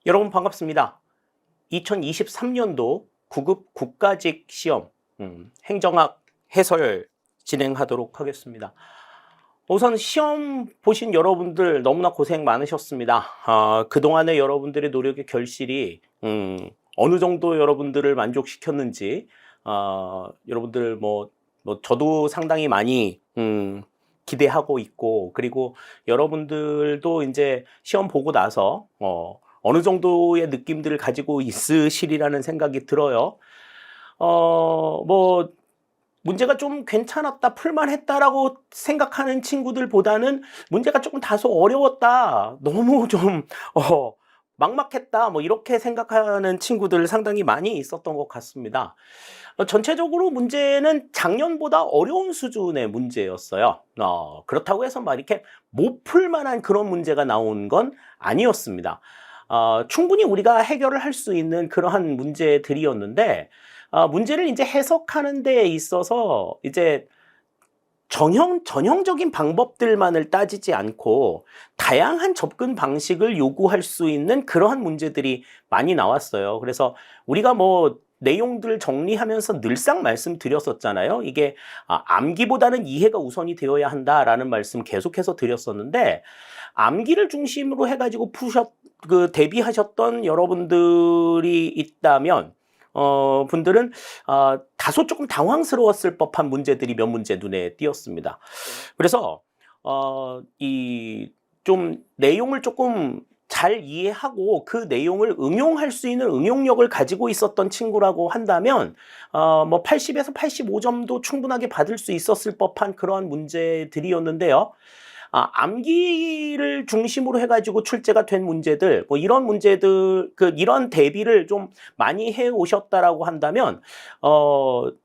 여러분 반갑습니다. 2023년도 9급 국가직 시험 행정학 해설 진행하도록 하겠습니다. 우선 시험 보신 여러분들 너무나 고생 많으셨습니다. 그동안의 여러분들의 노력의 결실이 어느 정도 여러분들을 만족시켰는지 여러분들 저도 상당히 많이 기대하고 있고, 그리고 여러분들도 이제 시험 보고 나서 어느 정도의 느낌들을 가지고 있으시리라는 생각이 들어요. 문제가 좀 괜찮았다, 풀만했다라고 생각하는 친구들보다는 문제가 조금 다소 어려웠다, 너무 좀, 막막했다, 이렇게 생각하는 친구들 상당히 많이 있었던 것 같습니다. 전체적으로 문제는 작년보다 어려운 수준의 문제였어요. 그렇다고 해서 이렇게 못 풀만한 그런 문제가 나온 건 아니었습니다. 충분히 우리가 해결을 할 수 있는 그러한 문제들이었는데, 문제를 이제 해석하는 데 있어서 이제 전형적인 방법들만을 따지지 않고 다양한 접근 방식을 요구할 수 있는 그러한 문제들이 많이 나왔어요. 그래서 우리가 내용들 정리하면서 늘상 말씀드렸었잖아요. 이게 암기보다는 이해가 우선이 되어야 한다라는 말씀 계속해서 드렸었는데, 암기를 중심으로 해가지고 대비하셨던 여러분들이 있다면 분들은 다소 조금 당황스러웠을 법한 문제들이 몇 문제 눈에 띄었습니다. 그래서 좀 내용을 조금 잘 이해하고 그 내용을 응용할 수 있는 응용력을 가지고 있었던 친구라고 한다면 80에서 85점도 충분하게 받을 수 있었을 법한 그러한 문제들이었는데요. 암기를 중심으로 해가지고 출제가 된 문제들, 이런 문제들, 이런 대비를 좀 많이 해 오셨다라고 한다면,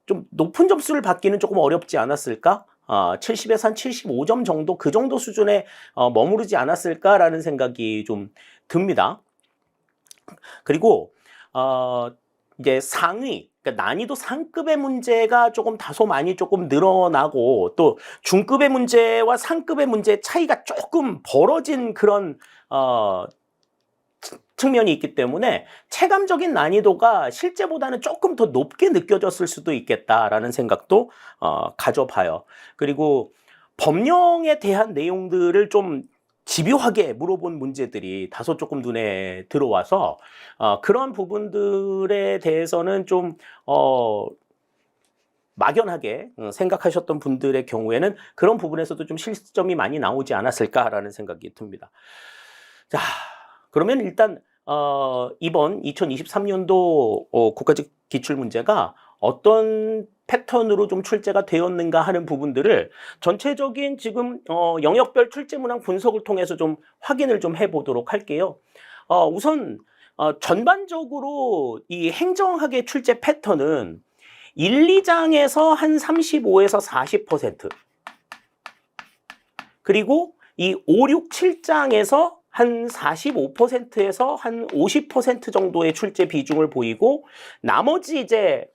좀 높은 점수를 받기는 조금 어렵지 않았을까? 70에서 한 75점 정도, 그 정도 수준에 머무르지 않았을까라는 생각이 좀 듭니다. 그리고, 이제 상위, 그러니까 난이도 상급의 문제가 다소 많이 늘어나고, 또 중급의 문제와 상급의 문제 차이가 조금 벌어진 그런 측면이 있기 때문에 체감적인 난이도가 실제보다는 조금 더 높게 느껴졌을 수도 있겠다라는 생각도 가져봐요. 그리고 법령에 대한 내용들을 좀 집요하게 물어본 문제들이 다소 조금 눈에 들어와서 그런 부분들에 대해서는 좀 막연하게 생각하셨던 분들의 경우에는 그런 부분에서도 좀 실수점이 많이 나오지 않았을까라는 생각이 듭니다. 자, 그러면 일단 이번 2023년도 국가직 기출문제가 어떤 패턴으로 좀 출제가 되었는가 하는 부분들을 전체적인 지금 영역별 출제 문항 분석을 통해서 좀 확인을 좀 해보도록 할게요. 우선 전반적으로 이 행정학의 출제 패턴은 1, 2장에서 한 35에서 40%, 그리고 이 5, 6, 7장에서 한 45%에서 한 50% 정도의 출제 비중을 보이고, 나머지 이제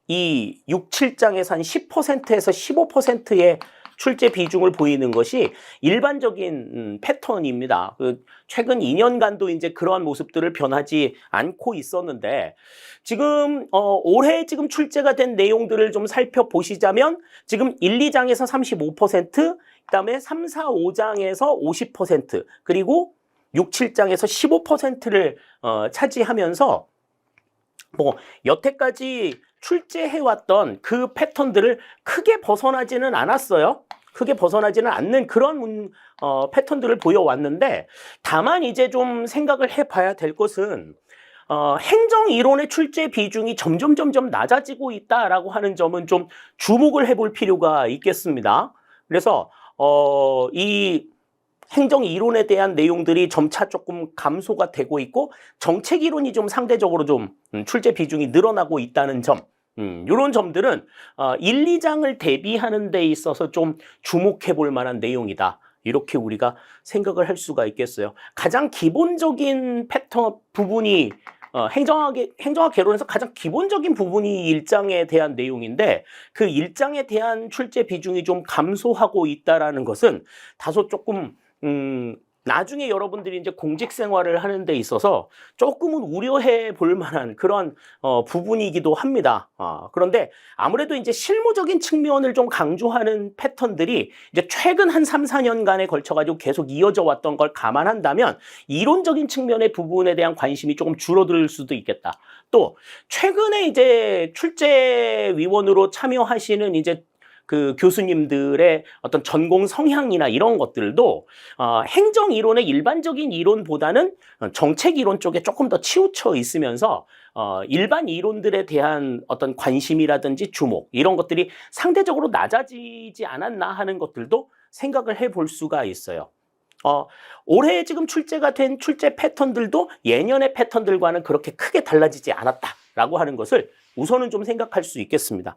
이 6, 7장에서 한 10%에서 15%의 출제 비중을 보이는 것이 일반적인 패턴입니다. 최근 2년간도 이제 그러한 모습들을 변하지 않고 있었는데, 지금 올해 지금 출제가 된 내용들을 좀 살펴보시자면, 지금 1, 2장에서 35%, 그다음에 3, 4, 5장에서 50%, 그리고 6, 7장에서 15%를 차지하면서 여태까지 출제해왔던 그 패턴들을 크게 벗어나지는 않았어요. 크게 벗어나지는 않는 그런 패턴들을 보여왔는데, 다만 이제 좀 생각을 해봐야 될 것은 행정이론의 출제 비중이 점점 낮아지고 있다라고 하는 점은 좀 주목을 해볼 필요가 있겠습니다. 그래서 이 행정이론에 대한 내용들이 점차 조금 감소가 되고 있고, 정책이론이 좀 상대적으로 좀 출제 비중이 늘어나고 있다는 점, 이런 점들은 1, 2장을 대비하는 데 있어서 좀 주목해 볼 만한 내용이다, 이렇게 우리가 생각을 할 수가 있겠어요. 가장 기본적인 패턴 부분이 행정학 개론에서 가장 기본적인 부분이 1장에 대한 내용인데, 그 1장에 대한 출제 비중이 좀 감소하고 있다라는 것은 다소 조금 나중에 여러분들이 이제 공직 생활을 하는 데 있어서 조금은 우려해 볼 만한 그런 부분이기도 합니다. 그런데 아무래도 이제 실무적인 측면을 좀 강조하는 패턴들이 이제 최근 한 3, 4년간에 걸쳐가지고 계속 이어져 왔던 걸 감안한다면 이론적인 측면의 부분에 대한 관심이 조금 줄어들 수도 있겠다. 또 최근에 이제 출제위원으로 참여하시는 이제 그 교수님들의 어떤 전공 성향이나 이런 것들도 행정 이론의 일반적인 이론보다는 정책 이론 쪽에 조금 더 치우쳐 있으면서 일반 이론들에 대한 어떤 관심이라든지 주목 이런 것들이 상대적으로 낮아지지 않았나 하는 것들도 생각을 해볼 수가 있어요. 올해 지금 출제가 된 출제 패턴들도 예년의 패턴들과는 그렇게 크게 달라지지 않았다라고 하는 것을 우선은 좀 생각할 수 있겠습니다.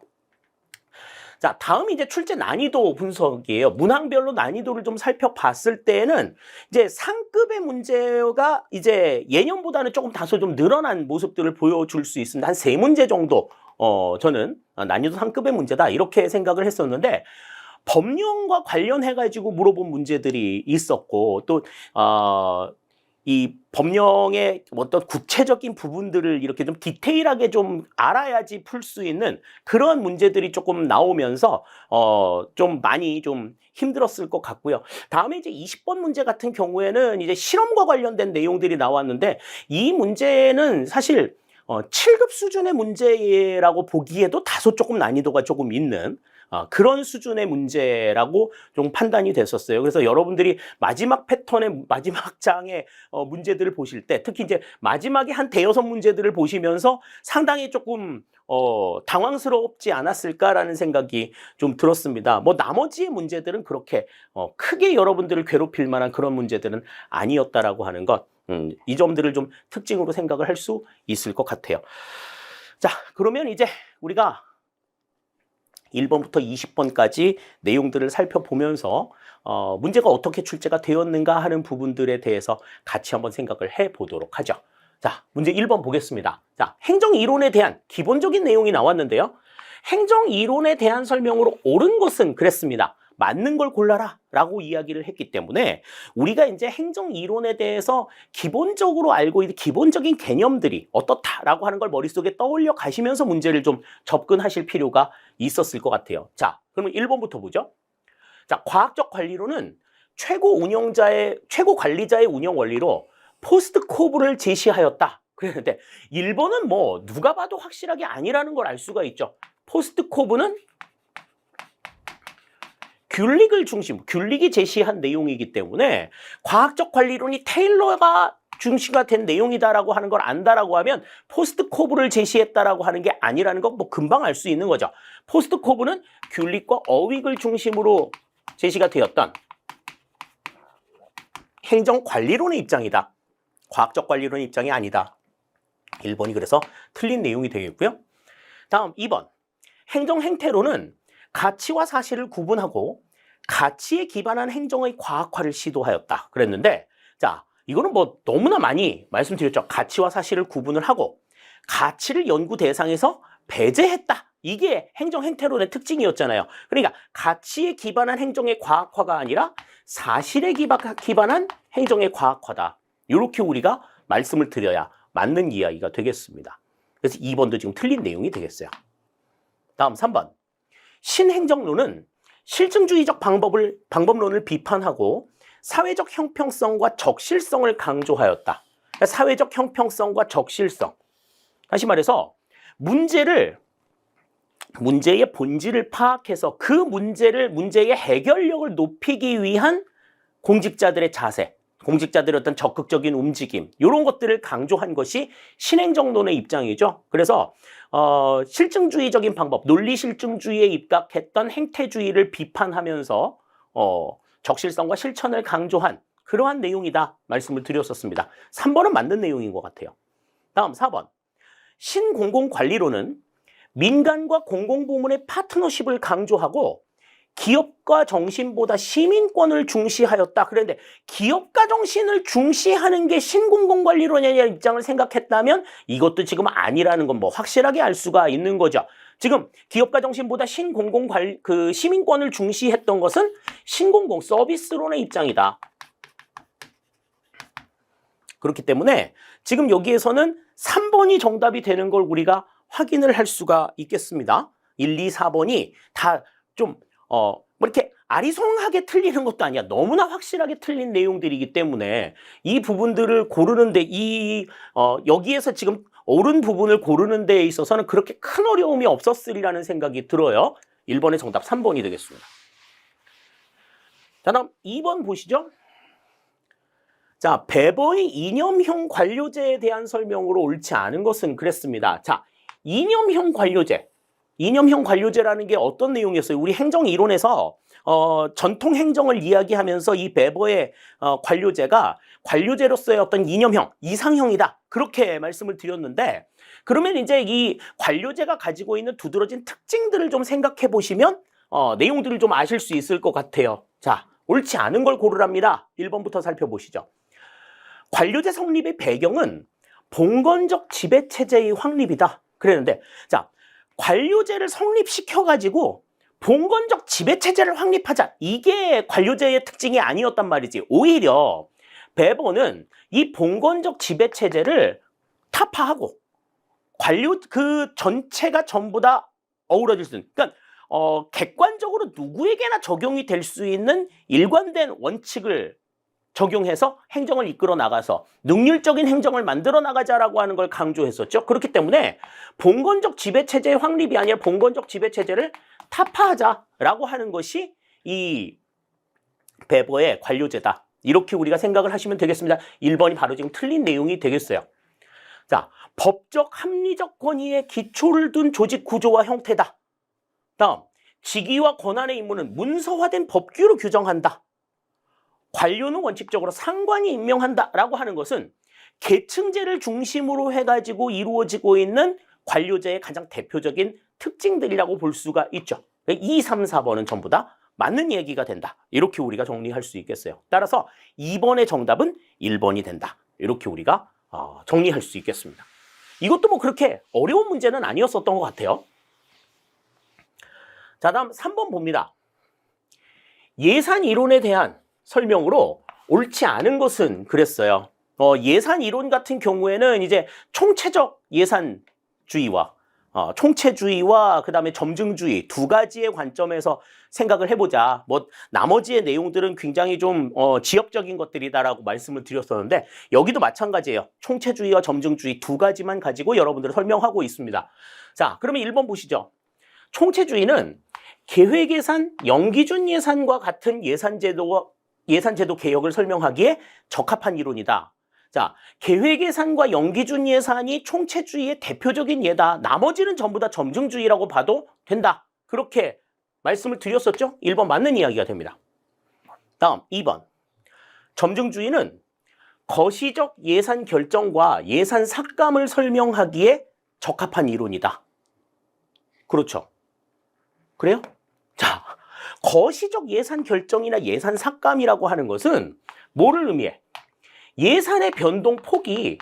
자, 다음 이제 출제 난이도 분석이에요. 문항별로 난이도를 좀 살펴봤을 때는 이제 상급의 문제가 이제 예년보다는 조금 다소 좀 늘어난 모습들을 보여줄 수 있습니다. 한 3문제 정도 저는 난이도 상급의 문제다 이렇게 생각을 했었는데 법령과 관련해가지고 물어본 문제들이 있었고 또 이 법령의 어떤 구체적인 부분들을 이렇게 좀 디테일하게 좀 알아야지 풀 수 있는 그런 문제들이 조금 나오면서 좀 많이 좀 힘들었을 것 같고요. 다음에 이제 20번 문제 같은 경우에는 이제 실험과 관련된 내용들이 나왔는데 이 문제는 사실 7급 수준의 문제라고 보기에도 다소 조금 난이도가 조금 있는 그런 수준의 문제라고 좀 판단이 됐었어요. 그래서 여러분들이 마지막 패턴의 마지막 장의 문제들을 보실 때 특히 이제 마지막에 한 대여섯 문제들을 보시면서 상당히 조금 당황스럽지 않았을까라는 생각이 좀 들었습니다. 뭐 나머지의 문제들은 그렇게 크게 여러분들을 괴롭힐 만한 그런 문제들은 아니었다라고 하는 것, 이 점들을 좀 특징으로 생각을 할 수 있을 것 같아요. 자, 그러면 이제 우리가 1번부터 20번까지 내용들을 살펴보면서 문제가 어떻게 출제가 되었는가 하는 부분들에 대해서 같이 한번 생각을 해보도록 하죠. 자, 문제 1번 보겠습니다. 자, 행정이론에 대한 기본적인 내용이 나왔는데요. 행정이론에 대한 설명으로 옳은 것은 그랬습니다. 맞는 걸 골라라 라고 이야기를 했기 때문에 우리가 이제 행정이론에 대해서 기본적으로 알고 있는 기본적인 개념들이 어떻다라고 하는 걸 머릿속에 떠올려 가시면서 문제를 좀 접근하실 필요가 있었을 것 같아요. 자, 그러면 1번부터 보죠. 자, 과학적 관리론은 최고 관리자의 운영 원리로 포스트 코브를 제시하였다. 그랬는데 1번은 뭐 누가 봐도 확실하게 아니라는 걸 알 수가 있죠. 포스트 코브는 귤릭이 제시한 내용이기 때문에 과학적 관리론이 테일러가 중시가 된 내용이다라고 하는 걸 안다라고 하면 포스트 코브를 제시했다라고 하는 게 아니라는 거 뭐 금방 알 수 있는 거죠. 포스트 코브는 귤릭과 어윅을 중심으로 제시가 되었던 행정 관리론의 입장이다. 과학적 관리론의 입장이 아니다. 1번이 그래서 틀린 내용이 되겠고요. 다음 2번. 행정 행태론은 가치와 사실을 구분하고 가치에 기반한 행정의 과학화를 시도하였다. 그랬는데 자, 이거는 뭐 너무나 많이 말씀드렸죠. 가치와 사실을 구분을 하고 가치를 연구 대상에서 배제했다. 이게 행정 행태론의 특징이었잖아요. 그러니까 가치에 기반한 행정의 과학화가 아니라 사실에 기반한 행정의 과학화다. 이렇게 우리가 말씀을 드려야 맞는 이야기가 되겠습니다. 그래서 2번도 지금 틀린 내용이 되겠어요. 다음 3번. 신행정론은 실증주의적 방법론을 비판하고 사회적 형평성과 적실성을 강조하였다. 그러니까 사회적 형평성과 적실성. 다시 말해서 문제의 본질을 파악해서 그 문제의 해결력을 높이기 위한 공직자들의 자세, 공직자들의 어떤 적극적인 움직임 이런 것들을 강조한 것이 신행정론의 입장이죠. 그래서 실증주의적인 방법, 논리실증주의에 입각했던 행태주의를 비판하면서 적실성과 실천을 강조한 그러한 내용이다 말씀을 드렸었습니다. 3번은 맞는 내용인 것 같아요. 다음 4번. 신공공관리론은 민간과 공공부문의 파트너십을 강조하고 기업가 정신보다 시민권을 중시하였다. 그런데 기업가 정신을 중시하는 게 신공공관리론이라는 입장을 생각했다면 이것도 지금 아니라는 건 뭐 확실하게 알 수가 있는 거죠. 지금 기업가 정신보다 시민권을 중시했던 것은 신공공 서비스론의 입장이다. 그렇기 때문에 지금 여기에서는 3번이 정답이 되는 걸 우리가 확인을 할 수가 있겠습니다. 1, 2, 4번이 다 좀 뭐 이렇게 아리송하게 틀리는 것도 아니야. 너무나 확실하게 틀린 내용들이기 때문에 이 부분들을 고르는데 여기에서 지금 옳은 부분을 고르는 데에 있어서는 그렇게 큰 어려움이 없었으리라는 생각이 들어요. 1번의 정답 3번이 되겠습니다. 자, 다음 2번 보시죠. 자, 베버의 이념형 관료제에 대한 설명으로 옳지 않은 것은 그랬습니다. 자, 이념형 관료제. 이념형 관료제라는 게 어떤 내용이었어요? 우리 행정 이론에서 전통 행정을 이야기하면서 이 베버의 관료제가 관료제로서의 어떤 이념형, 이상형이다. 그렇게 말씀을 드렸는데, 그러면 이제 이 관료제가 가지고 있는 두드러진 특징들을 좀 생각해 보시면 내용들을 좀 아실 수 있을 것 같아요. 자, 옳지 않은 걸 고르랍니다. 1번부터 살펴보시죠. 관료제 성립의 배경은 봉건적 지배체제의 확립이다. 그랬는데, 자, 관료제를 성립시켜가지고 봉건적 지배체제를 확립하자. 이게 관료제의 특징이 아니었단 말이지. 오히려 베버는 이 봉건적 지배체제를 타파하고 관료 그 전체가 전부 다 어우러질 수 있는, 그러니까 객관적으로 누구에게나 적용이 될 수 있는 일관된 원칙을 적용해서 행정을 이끌어 나가서 능률적인 행정을 만들어 나가자라고 하는 걸 강조했었죠. 그렇기 때문에 봉건적 지배체제의 확립이 아니라 봉건적 지배체제를 타파하자라고 하는 것이 이 베버의 관료제다. 이렇게 우리가 생각을 하시면 되겠습니다. 1번이 바로 지금 틀린 내용이 되겠어요. 자, 법적 합리적 권위에 기초를 둔 조직 구조와 형태다. 다음, 직위와 권한의 임무는 문서화된 법규로 규정한다. 관료는 원칙적으로 상관이 임명한다라고 하는 것은 계층제를 중심으로 해가지고 이루어지고 있는 관료제의 가장 대표적인 특징들이라고 볼 수가 있죠. 2, 3, 4번은 전부 다 맞는 얘기가 된다. 이렇게 우리가 정리할 수 있겠어요. 따라서 2번의 정답은 1번이 된다. 이렇게 우리가 정리할 수 있겠습니다. 이것도 뭐 그렇게 어려운 문제는 아니었었던 것 같아요. 자, 다음 3번 봅니다. 예산 이론에 대한 설명으로 옳지 않은 것은 그랬어요. 예산 이론 같은 경우에는 이제 총체적 예산주의와 총체주의와 그다음에 점증주의 두 가지의 관점에서 생각을 해보자. 뭐 나머지의 내용들은 굉장히 좀 지역적인 것들이다라고 말씀을 드렸었는데 여기도 마찬가지예요. 총체주의와 점증주의 두 가지만 가지고 여러분들을 설명하고 있습니다. 자, 그러면 1번 보시죠. 총체주의는 계획예산, 연기준 예산과 같은 예산제도 개혁을 설명하기에 적합한 이론이다. 자, 계획예산과 연기준 예산이 총체주의의 대표적인 예다. 나머지는 전부 다 점증주의라고 봐도 된다. 그렇게 말씀을 드렸었죠? 1번 맞는 이야기가 됩니다. 다음 2번. 점증주의는 거시적 예산 결정과 예산 삭감을 설명하기에 적합한 이론이다. 그렇죠. 그래요? 자, 거시적 예산 결정이나 예산 삭감이라고 하는 것은 뭐를 의미해? 예산의 변동폭이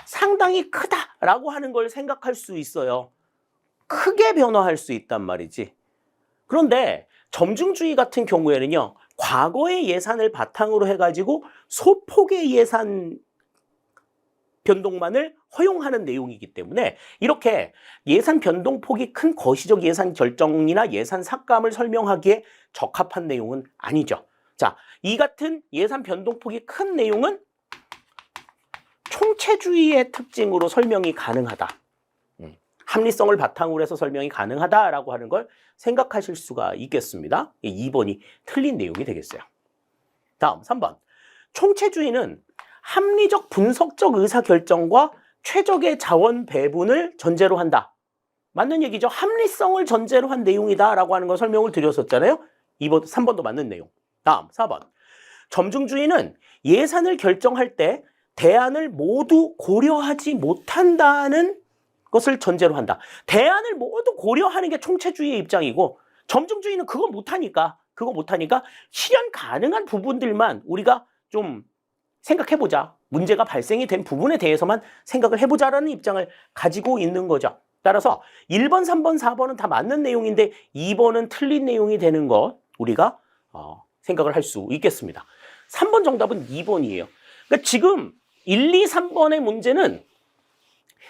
상당히 크다라고 하는 걸 생각할 수 있어요. 크게 변화할 수 있단 말이지. 그런데 점증주의 같은 경우에는요, 과거의 예산을 바탕으로 해가지고 소폭의 예산 변동만을 허용하는 내용이기 때문에 이렇게 예산 변동폭이 큰 거시적 예산 결정이나 예산 삭감을 설명하기에 적합한 내용은 아니죠. 자, 이 같은 예산 변동폭이 큰 내용은 총체주의의 특징으로 설명이 가능하다. 합리성을 바탕으로 해서 설명이 가능하다라고 하는 걸 생각하실 수가 있겠습니다. 2번이 틀린 내용이 되겠어요. 다음 3번. 총체주의는 합리적 분석적 의사결정과 최적의 자원 배분을 전제로 한다. 맞는 얘기죠. 합리성을 전제로 한 내용이다라고 하는 걸 설명을 드렸었잖아요. 2번, 3번도 맞는 내용. 다음 4번. 점증주의는 예산을 결정할 때 대안을 모두 고려하지 못한다는 것을 전제로 한다. 대안을 모두 고려하는 게 총체주의의 입장이고 점증주의는 그거 못하니까 실현 가능한 부분들만 우리가 좀 생각해보자. 문제가 발생이 된 부분에 대해서만 생각을 해보자라는 입장을 가지고 있는 거죠. 따라서 1번, 3번, 4번은 다 맞는 내용인데 2번은 틀린 내용이 되는 것 우리가 생각을 할 수 있겠습니다. 3번 정답은 2번이에요. 그러니까 지금 1, 2, 3번의 문제는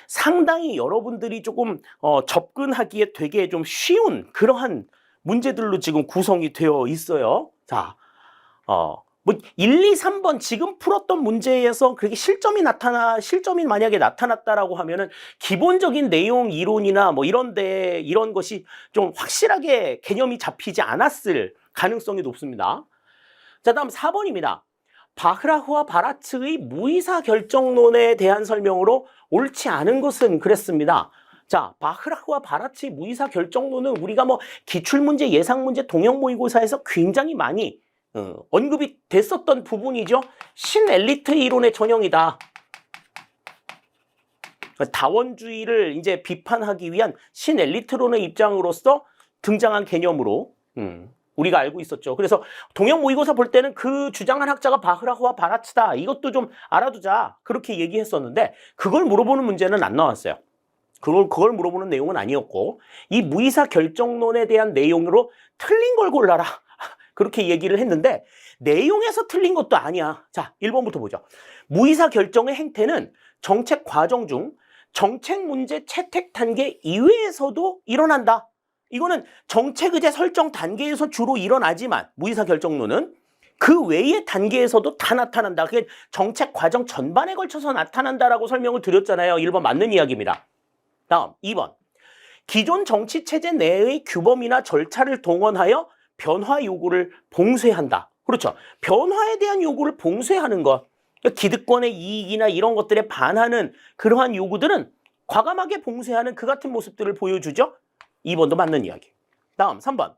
상당히 여러분들이 조금 접근하기에 되게 좀 쉬운 그러한 문제들로 지금 구성이 되어 있어요. 자, 뭐 1, 2, 3번 지금 풀었던 문제에서 그렇게 실점이 만약에 나타났다라고 하면은 기본적인 내용 이론이나 뭐 이런 것이 좀 확실하게 개념이 잡히지 않았을 가능성이 높습니다. 자, 다음 4번입니다. 바흐라흐와 바라츠의 무의사 결정론에 대한 설명으로 옳지 않은 것은 그랬습니다. 자, 바흐라흐와 바라츠의 무의사 결정론은 우리가 뭐 기출문제, 예상문제, 동형 모의고사에서 굉장히 많이 언급이 됐었던 부분이죠. 신엘리트 이론의 전형이다. 다원주의를 이제 비판하기 위한 신엘리트론의 입장으로서 등장한 개념으로 우리가 알고 있었죠. 그래서 동형 모의고사 볼 때는 그 주장한 학자가 바흐라흐와 바라츠다. 이것도 좀 알아두자. 그렇게 얘기했었는데 그걸 물어보는 문제는 안 나왔어요. 그걸 물어보는 내용은 아니었고 이 무의사 결정론에 대한 내용으로 틀린 걸 골라라. 그렇게 얘기를 했는데 내용에서 틀린 것도 아니야. 자, 1번부터 보죠. 무의사 결정의 행태는 정책 과정 중 정책 문제 채택 단계 이외에서도 일어난다. 이거는 정책 의제 설정 단계에서 주로 일어나지만 무의사 결정론은 그 외의 단계에서도 다 나타난다. 그게 정책 과정 전반에 걸쳐서 나타난다라고 설명을 드렸잖아요. 1번 맞는 이야기입니다. 다음 2번. 기존 정치 체제 내의 규범이나 절차를 동원하여 변화 요구를 봉쇄한다. 그렇죠. 변화에 대한 요구를 봉쇄하는 것. 기득권의 이익이나 이런 것들에 반하는 그러한 요구들은 과감하게 봉쇄하는 그 같은 모습들을 보여주죠. 2번도 맞는 이야기. 다음 3번.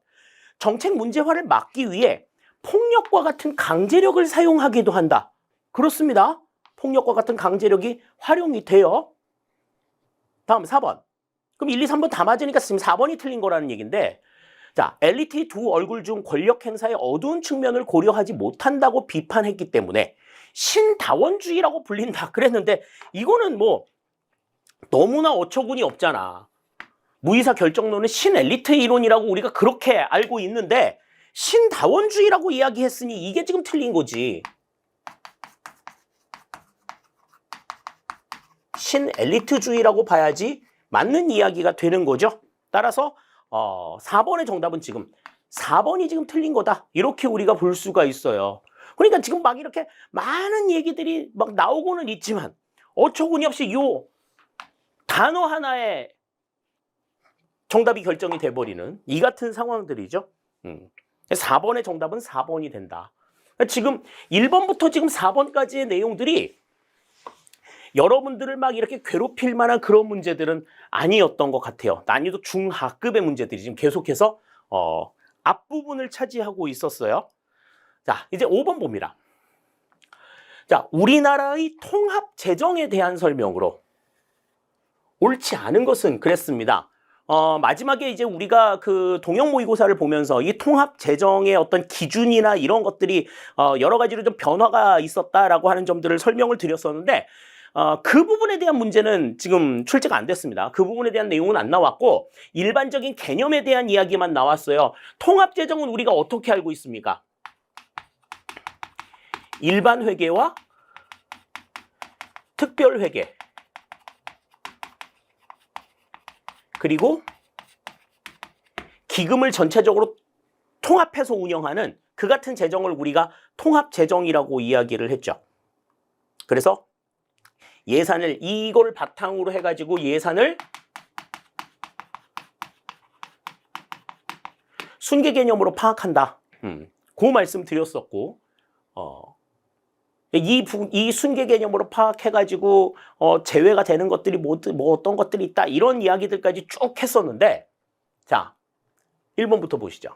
정책 문제화를 막기 위해 폭력과 같은 강제력을 사용하기도 한다. 그렇습니다. 폭력과 같은 강제력이 활용이 돼요. 다음 4번. 그럼 1, 2, 3번 다 맞으니까 지금 4번이 틀린 거라는 얘기인데 자, 엘리트의 두 얼굴 중 권력 행사의 어두운 측면을 고려하지 못한다고 비판했기 때문에 신다원주의라고 불린다 그랬는데 이거는 뭐 너무나 어처구니 없잖아. 무의사 결정론은 신엘리트 이론이라고 우리가 그렇게 알고 있는데 신다원주의라고 이야기했으니 이게 지금 틀린 거지. 신엘리트주의라고 봐야지 맞는 이야기가 되는 거죠. 따라서 4번의 정답은 지금 4번이 지금 틀린 거다. 이렇게 우리가 볼 수가 있어요. 그러니까 지금 막 이렇게 많은 얘기들이 막 나오고는 있지만 어처구니 없이 요 단어 하나에 정답이 결정이 돼버리는 이 같은 상황들이죠. 4번의 정답은 4번이 된다. 지금 1번부터 지금 4번까지의 내용들이 여러분들을 막 이렇게 괴롭힐 만한 그런 문제들은 아니었던 것 같아요. 난이도 중하급의 문제들이 지금 계속해서 앞부분을 차지하고 있었어요. 자, 이제 5번 봅니다. 자, 우리나라의 통합 재정에 대한 설명으로 옳지 않은 것은 그랬습니다. 마지막에 이제 우리가 그 동형 모의고사를 보면서 이 통합 재정의 어떤 기준이나 이런 것들이 여러 가지로 좀 변화가 있었다라고 하는 점들을 설명을 드렸었는데 그 부분에 대한 문제는 지금 출제가 안 됐습니다. 그 부분에 대한 내용은 안 나왔고 일반적인 개념에 대한 이야기만 나왔어요. 통합재정은 우리가 어떻게 알고 있습니까? 일반회계와 특별회계 그리고 기금을 전체적으로 통합해서 운영하는 그 같은 재정을 우리가 통합재정이라고 이야기를 했죠. 그래서 예산을 이걸 바탕으로 해가지고 예산을 순계 개념으로 파악한다. 그 말씀 드렸었고 이 순계 개념으로 파악해가지고 제외가 되는 것들이 뭐 어떤 것들이 있다 이런 이야기들까지 쭉 했었는데 자 1번부터 보시죠.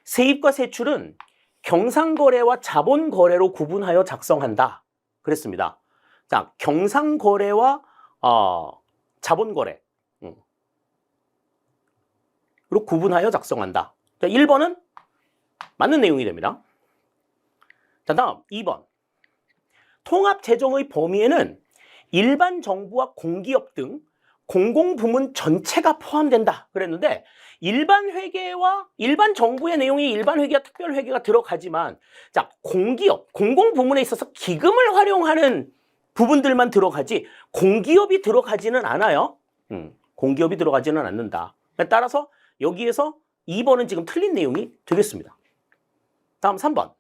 세입과 세출은 경상거래와 자본거래로 구분하여 작성한다. 그랬습니다. 자, 경상거래와 자본거래 로 구분하여 작성한다. 자, 1번은 맞는 내용이 됩니다. 자, 다음 2번. 통합재정의 범위에는 일반 정부와 공기업 등 공공부문 전체가 포함된다 그랬는데 일반 회계와 일반 정부의 내용이 일반 회계와 특별 회계가 들어가지만 자, 공기업, 공공부문에 있어서 기금을 활용하는 부분들만 들어가지 공기업이 들어가지는 않아요. 공기업이 들어가지는 않는다. 따라서 여기에서 2번은 지금 틀린 내용이 되겠습니다. 다음 3번.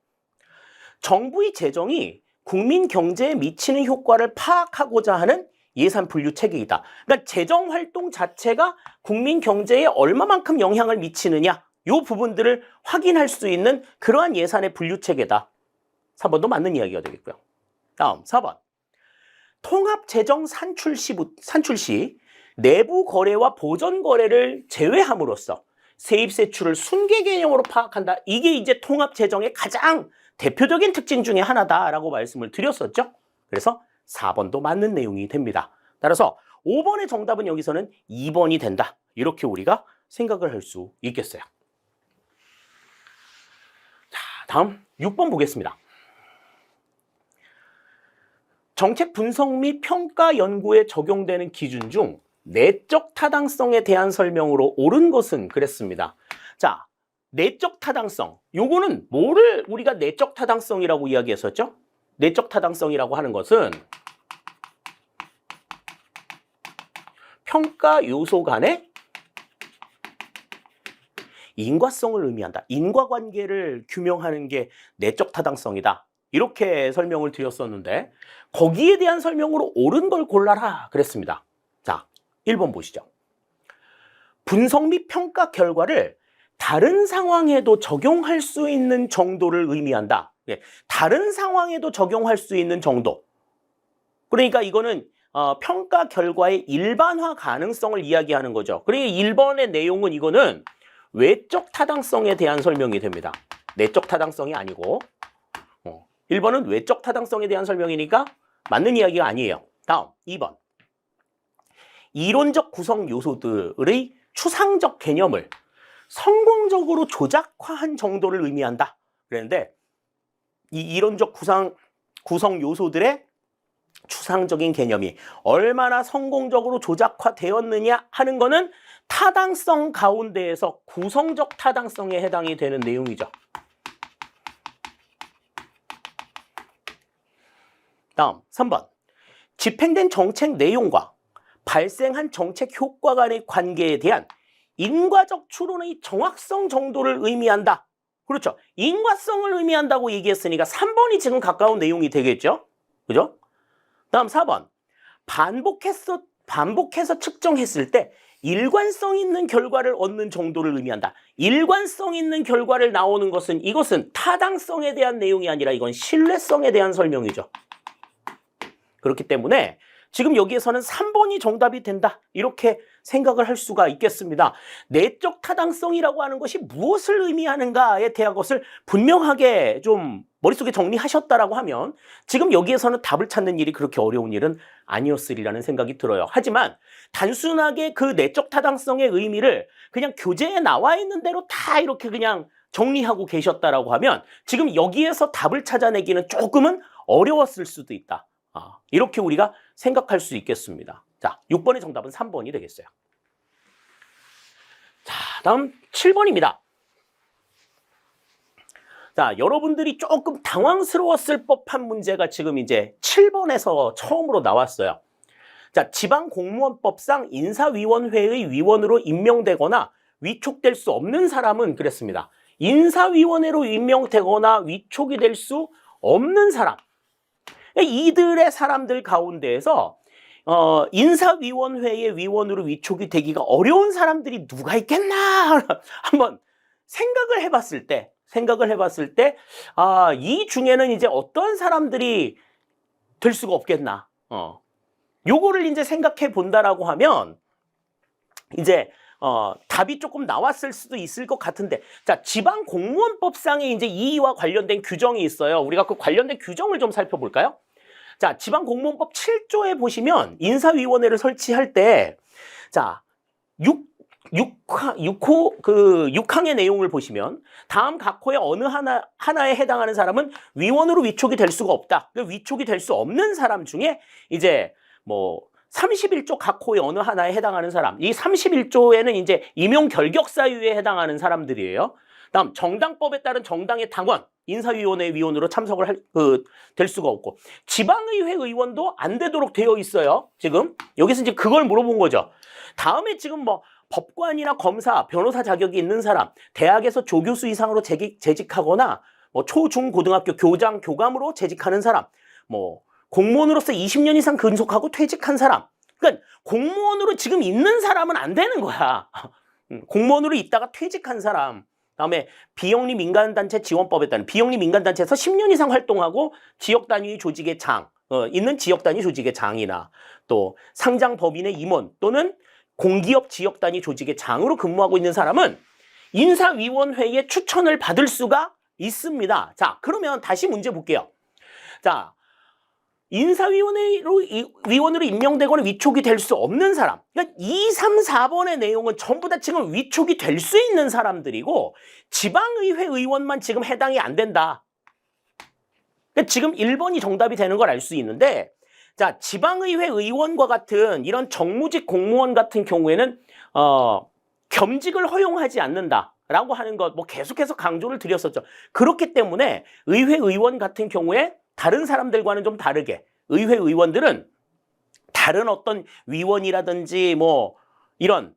정부의 재정이 국민 경제에 미치는 효과를 파악하고자 하는 예산 분류 체계이다. 그러니까 재정 활동 자체가 국민 경제에 얼마만큼 영향을 미치느냐 이 부분들을 확인할 수 있는 그러한 예산의 분류 체계다. 3번도 맞는 이야기가 되겠고요. 다음 4번. 통합 재정 산출 시 내부 거래와 보전 거래를 제외함으로써 세입 세출을 순계 개념으로 파악한다. 이게 이제 통합 재정의 가장 대표적인 특징 중에 하나다라고 말씀을 드렸었죠. 그래서 4번도 맞는 내용이 됩니다. 따라서 5번의 정답은 여기서는 2번이 된다. 이렇게 우리가 생각을 할 수 있겠어요. 자, 다음 6번 보겠습니다. 정책 분석 및 평가 연구에 적용되는 기준 중 내적 타당성에 대한 설명으로 옳은 것은 그랬습니다. 자, 내적 타당성. 요거는 뭐를 우리가 내적 타당성이라고 이야기했었죠? 내적 타당성이라고 하는 것은 평가 요소 간의 인과성을 의미한다. 인과관계를 규명하는 게 내적 타당성이다. 이렇게 설명을 드렸었는데 거기에 대한 설명으로 옳은 걸 골라라 그랬습니다. 자, 1번 보시죠. 분석 및 평가 결과를 다른 상황에도 적용할 수 있는 정도를 의미한다. 예, 다른 상황에도 적용할 수 있는 정도. 그러니까 이거는 평가 결과의 일반화 가능성을 이야기하는 거죠. 그러니까 1번의 내용은 이거는 외적 타당성에 대한 설명이 됩니다. 내적 타당성이 아니고 1번은 외적 타당성에 대한 설명이니까 맞는 이야기가 아니에요. 다음 2번. 이론적 구성 요소들의 추상적 개념을 성공적으로 조작화한 정도를 의미한다. 그랬는데 이 이론적 구성 요소들의 추상적인 개념이 얼마나 성공적으로 조작화되었느냐 하는 거는 타당성 가운데에서 구성적 타당성에 해당이 되는 내용이죠. 다음 3번. 집행된 정책 내용과 발생한 정책 효과 간의 관계에 대한 인과적 추론의 정확성 정도를 의미한다. 그렇죠. 인과성을 의미한다고 얘기했으니까 3번이 지금 가까운 내용이 되겠죠. 그죠? 다음 4번. 반복해서 측정했을 때 일관성 있는 결과를 얻는 정도를 의미한다. 일관성 있는 결과를 나오는 것은 이것은 타당성에 대한 내용이 아니라 이건 신뢰성에 대한 설명이죠. 그렇기 때문에 지금 여기에서는 3번이 정답이 된다. 이렇게 생각을 할 수가 있겠습니다. 내적 타당성이라고 하는 것이 무엇을 의미하는가에 대한 것을 분명하게 좀 머릿속에 정리하셨다라고 하면 지금 여기에서는 답을 찾는 일이 그렇게 어려운 일은 아니었으리라는 생각이 들어요. 하지만 단순하게 그 내적 타당성의 의미를 그냥 교재에 나와 있는 대로 다 이렇게 그냥 정리하고 계셨다라고 하면 지금 여기에서 답을 찾아내기는 조금은 어려웠을 수도 있다. 이렇게 우리가 생각할 수 있겠습니다. 자, 6번의 정답은 3번이 되겠어요. 자, 다음 7번입니다. 자, 여러분들이 조금 당황스러웠을 법한 문제가 지금 이제 7번에서 처음으로 나왔어요. 자, 지방공무원법상 인사위원회의 위원으로 임명되거나 위촉될 수 없는 사람은 그랬습니다. 인사위원회로 임명되거나 위촉이 될 수 없는 사람. 이들의 사람들 가운데에서 인사위원회의 위원으로 위촉이 되기가 어려운 사람들이 누가 있겠나 한번 생각을 해봤을 때 이 중에는 이제 어떤 사람들이 될 수가 없겠나 요거를 이제 생각해 본다라고 하면 이제 답이 조금 나왔을 수도 있을 것 같은데, 자, 지방공무원법상에 이제 이와 관련된 규정이 있어요. 우리가 그 관련된 규정을 좀 살펴볼까요? 자, 지방공무원법 7조에 보시면 인사위원회를 설치할 때, 자, 6항의 내용을 보시면 다음 각 호의 어느 하나에 해당하는 사람은 위원으로 위촉이 될 수가 없다. 위촉이 될 수 없는 사람 중에 이제 뭐 31조 각 호의 어느 하나에 해당하는 사람. 이 31조에는 이제 임용 결격사유에 해당하는 사람들이에요. 다음 정당법에 따른 정당의 당원, 인사위원회 위원으로 참석을 될 수가 없고 지방의회 의원도 안 되도록 되어 있어요. 지금 여기서 이제 그걸 물어본 거죠. 다음에 지금 뭐 법관이나 검사, 변호사 자격이 있는 사람, 대학에서 조교수 이상으로 재직하거나 뭐 초, 중, 고등학교 교장, 교감으로 재직하는 사람, 뭐 공무원으로서 20년 이상 근속하고 퇴직한 사람. 그러니까 공무원으로 지금 있는 사람은 안 되는 거야. 공무원으로 있다가 퇴직한 사람. 다음에 비영리 민간단체 지원법에 따른 비영리 민간단체에서 10년 이상 활동하고 지역단위 조직의 장, 있는 지역단위 조직의 장이나 또 상장법인의 임원 또는 공기업 지역단위 조직의 장으로 근무하고 있는 사람은 인사위원회의 추천을 받을 수가 있습니다. 자, 그러면 다시 문제 볼게요. 자, 인사위원으로 임명되거나 위촉이 될 수 없는 사람. 그러니까 2, 3, 4번의 내용은 전부 다 지금 위촉이 될 수 있는 사람들이고 지방의회 의원만 지금 해당이 안 된다. 그러니까 지금 1번이 정답이 되는 걸 알 수 있는데 자, 지방의회 의원과 같은 이런 정무직 공무원 같은 경우에는 겸직을 허용하지 않는다라고 하는 것 뭐 계속해서 강조를 드렸었죠. 그렇기 때문에 의회 의원 같은 경우에 다른 사람들과는 좀 다르게 의회 의원들은 다른 어떤 위원이라든지 뭐 이런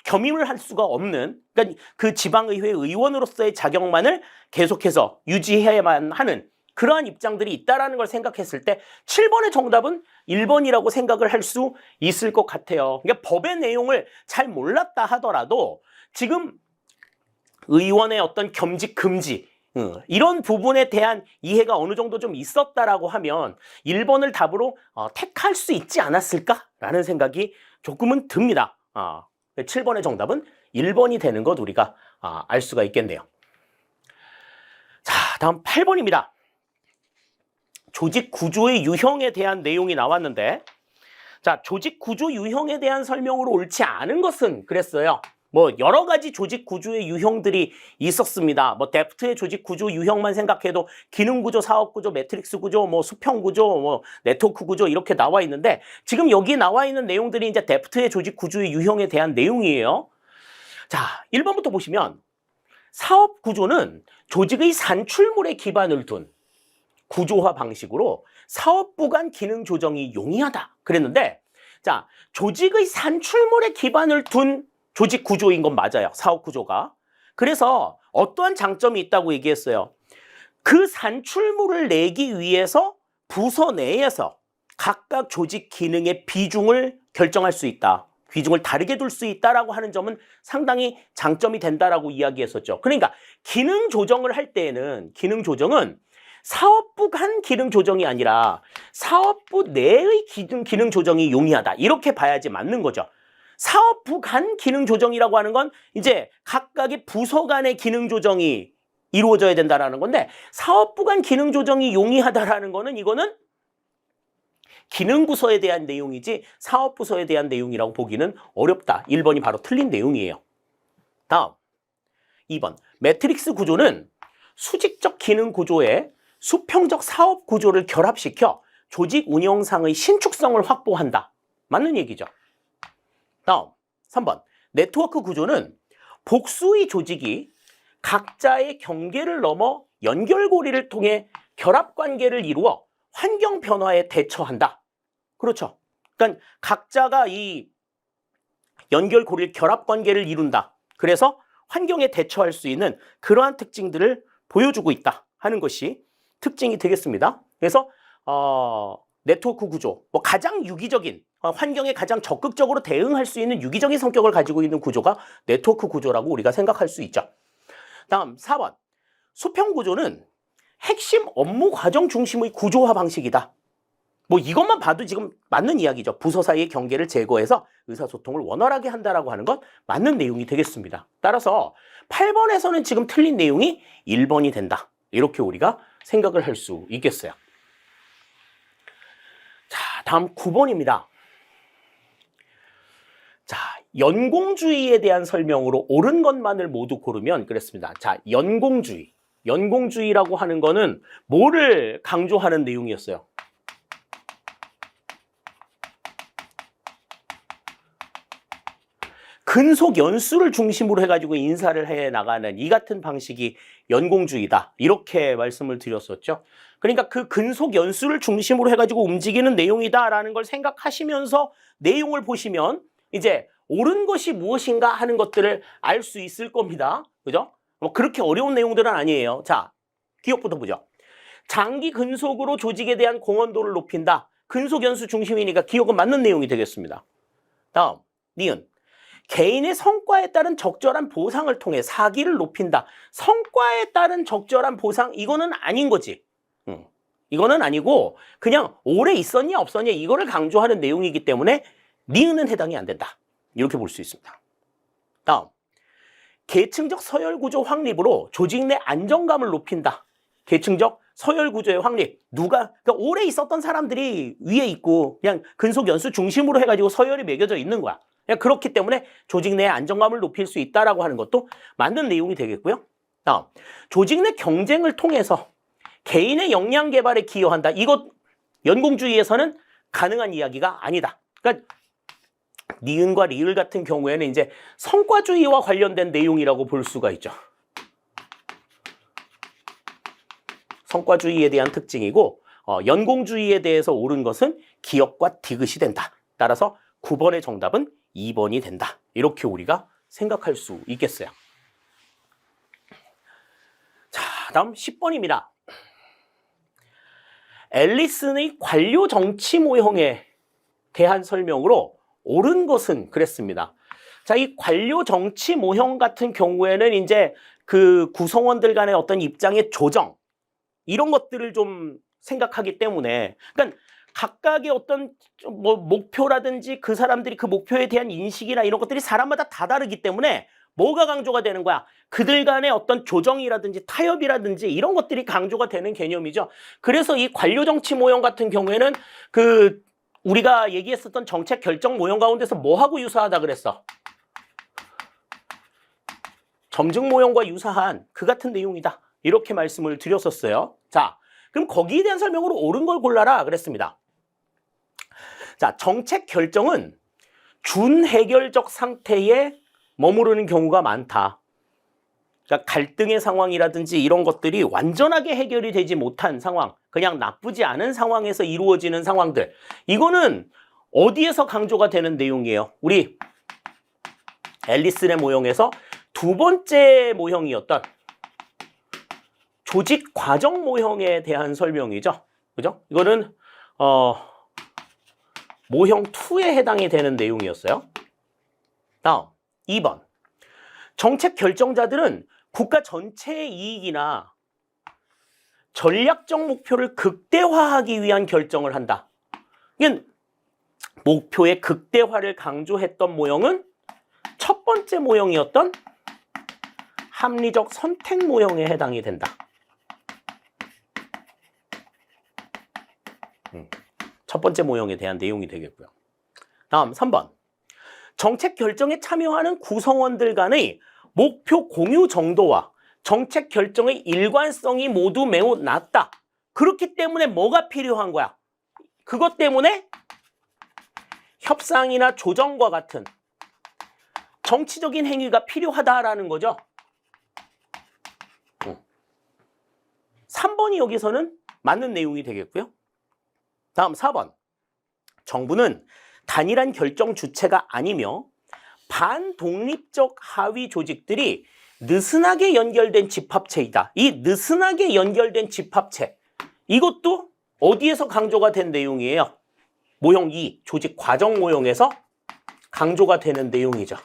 겸임을 할 수가 없는 그러니까 그 지방의회 의원으로서의 자격만을 계속해서 유지해야만 하는 그러한 입장들이 있다라는 걸 생각했을 때 7번의 정답은 1번이라고 생각을 할 수 있을 것 같아요. 그러니까 법의 내용을 잘 몰랐다 하더라도 지금 의원의 어떤 겸직 금지 이런 부분에 대한 이해가 어느 정도 좀 있었다라고 하면 1번을 답으로 택할 수 있지 않았을까라는 생각이 조금은 듭니다. 7번의 정답은 1번이 되는 것 우리가 알 수가 있겠네요. 자, 다음 8번입니다. 조직 구조의 유형에 대한 내용이 나왔는데 자, 조직 구조 유형에 대한 설명으로 옳지 않은 것은 그랬어요. 뭐 여러 가지 조직 구조의 유형들이 있었습니다. 뭐 데프트의 조직 구조 유형만 생각해도 기능 구조, 사업 구조, 매트릭스 구조, 뭐 수평 구조, 뭐 네트워크 구조 이렇게 나와 있는데 지금 여기 나와 있는 내용들이 이제 데프트의 조직 구조의 유형에 대한 내용이에요. 자, 1번부터 보시면 사업 구조는 조직의 산출물에 기반을 둔 구조화 방식으로 사업부 간 기능 조정이 용이하다 그랬는데 자, 조직의 산출물에 기반을 둔 조직 구조인 건 맞아요. 사업 구조가. 그래서 어떠한 장점이 있다고 얘기했어요. 그 산출물을 내기 위해서 부서 내에서 각각 조직 기능의 비중을 결정할 수 있다. 비중을 다르게 둘 수 있다라고 하는 점은 상당히 장점이 된다라고 이야기했었죠. 그러니까 기능 조정을 할 때에는 기능 조정은 사업부 간 기능 조정이 아니라 사업부 내의 기능 조정이 용이하다. 이렇게 봐야지 맞는 거죠. 사업부 간 기능 조정이라고 하는 건 이제 각각의 부서 간의 기능 조정이 이루어져야 된다라는 건데 사업부 간 기능 조정이 용이하다라는 거는 이거는 기능 부서에 대한 내용이지 사업 부서에 대한 내용이라고 보기는 어렵다. 1번이 바로 틀린 내용이에요. 다음 2번 매트릭스 구조는 수직적 기능 구조에 수평적 사업 구조를 결합시켜 조직 운영상의 신축성을 확보한다. 맞는 얘기죠. 다음 3번 네트워크 구조는 복수의 조직이 각자의 경계를 넘어 연결고리를 통해 결합관계를 이루어 환경 변화에 대처한다. 그렇죠. 그러니까 각자가 이 연결고리를 결합관계를 이룬다. 그래서 환경에 대처할 수 있는 그러한 특징들을 보여주고 있다 하는 것이 특징이 되겠습니다. 그래서 네트워크 구조, 뭐 가장 유기적인 환경에 가장 적극적으로 대응할 수 있는 유기적인 성격을 가지고 있는 구조가 네트워크 구조라고 우리가 생각할 수 있죠. 다음 4번 수평 구조는 핵심 업무 과정 중심의 구조화 방식이다. 뭐 이것만 봐도 지금 맞는 이야기죠. 부서 사이의 경계를 제거해서 의사소통을 원활하게 한다라고 하는 건 맞는 내용이 되겠습니다. 따라서 8번에서는 지금 틀린 내용이 1번이 된다. 이렇게 우리가 생각을 할 수 있겠어요. 자, 다음 9번입니다. 자, 연공주의에 대한 설명으로 옳은 것만을 모두 고르면 그랬습니다. 자, 연공주의. 연공주의라고 하는 거는 뭐를 강조하는 내용이었어요? 근속 연수를 중심으로 해가지고 인사를 해 나가는 이 같은 방식이 연공주의다. 이렇게 말씀을 드렸었죠. 그러니까 그 근속 연수를 중심으로 해가지고 움직이는 내용이다라는 걸 생각하시면서 내용을 보시면 이제 옳은 것이 무엇인가 하는 것들을 알 수 있을 겁니다. 그죠? 뭐 그렇게 어려운 내용들은 아니에요. 자, 기억부터 보죠. 장기 근속으로 조직에 대한 공헌도를 높인다. 근속 연수 중심이니까 기억은 맞는 내용이 되겠습니다. 다음, 니은. 개인의 성과에 따른 적절한 보상을 통해 사기를 높인다. 성과에 따른 적절한 보상, 이거는 아닌 거지. 이거는 아니고 그냥 오래 있었냐 없었냐 이거를 강조하는 내용이기 때문에 니은은 해당이 안 된다. 이렇게 볼 수 있습니다. 다음, 계층적 서열구조 확립으로 조직 내 안정감을 높인다. 계층적 서열구조의 확립. 그러니까 오래 있었던 사람들이 위에 있고 그냥 근속 연수 중심으로 해가지고 서열이 매겨져 있는 거야. 그냥 그렇기 때문에 조직 내 안정감을 높일 수 있다라고 하는 것도 맞는 내용이 되겠고요. 다음, 조직 내 경쟁을 통해서 개인의 역량 개발에 기여한다. 이것 연공주의에서는 가능한 이야기가 아니다. 그러니까 니은과 리을 같은 경우에는 이제 성과주의와 관련된 내용이라고 볼 수가 있죠. 성과주의에 대한 특징이고 연공주의에 대해서 옳은 것은 기억과 디귿이 된다. 따라서 9번의 정답은 2번이 된다. 이렇게 우리가 생각할 수 있겠어요. 자, 다음 10번입니다. 앨리슨의 관료 정치 모형에 대한 설명으로 옳은 것은 그랬습니다. 자, 이 관료 정치 모형 같은 경우에는 이제 그 구성원들 간의 어떤 입장의 조정, 이런 것들을 좀 생각하기 때문에, 그러니까 각각의 어떤 뭐 목표라든지 그 사람들이 그 목표에 대한 인식이나 이런 것들이 사람마다 다 다르기 때문에 뭐가 강조가 되는 거야? 그들 간의 어떤 조정이라든지 타협이라든지 이런 것들이 강조가 되는 개념이죠. 그래서 이 관료 정치 모형 같은 경우에는 그 우리가 얘기했었던 정책 결정 모형 가운데서 뭐하고 유사하다 그랬어? 점증 모형과 유사한 그 같은 내용이다. 이렇게 말씀을 드렸었어요. 자, 그럼 거기에 대한 설명으로 옳은 걸 골라라 그랬습니다. 자, 정책 결정은 준해결적 상태에 머무르는 경우가 많다. 그러니까 갈등의 상황이라든지 이런 것들이 완전하게 해결이 되지 못한 상황, 그냥 나쁘지 않은 상황에서 이루어지는 상황들, 이거는 어디에서 강조가 되는 내용이에요? 우리 앨리슨의 모형에서 두 번째 모형이었던 조직 과정 모형에 대한 설명이죠. 그죠? 이거는 모형 2에 해당이 되는 내용이었어요. 다음 2번. 정책 결정자들은 국가 전체의 이익이나 전략적 목표를 극대화하기 위한 결정을 한다. 이건 목표의 극대화를 강조했던 모형은 첫 번째 모형이었던 합리적 선택 모형에 해당이 된다. 첫 번째 모형에 대한 내용이 되겠고요. 다음 3번. 정책 결정에 참여하는 구성원들 간의 목표 공유 정도와 정책 결정의 일관성이 모두 매우 낮다. 그렇기 때문에 뭐가 필요한 거야? 그것 때문에 협상이나 조정과 같은 정치적인 행위가 필요하다라는 거죠. 3번이 여기서는 맞는 내용이 되겠고요. 다음 4번. 정부는 단일한 결정 주체가 아니며 반독립적 하위 조직들이 느슨하게 연결된 집합체이다. 이 느슨하게 연결된 집합체, 이것도 어디에서 강조가 된 내용이에요? 모형 2, 조직 과정 모형에서 강조가 되는 내용이죠.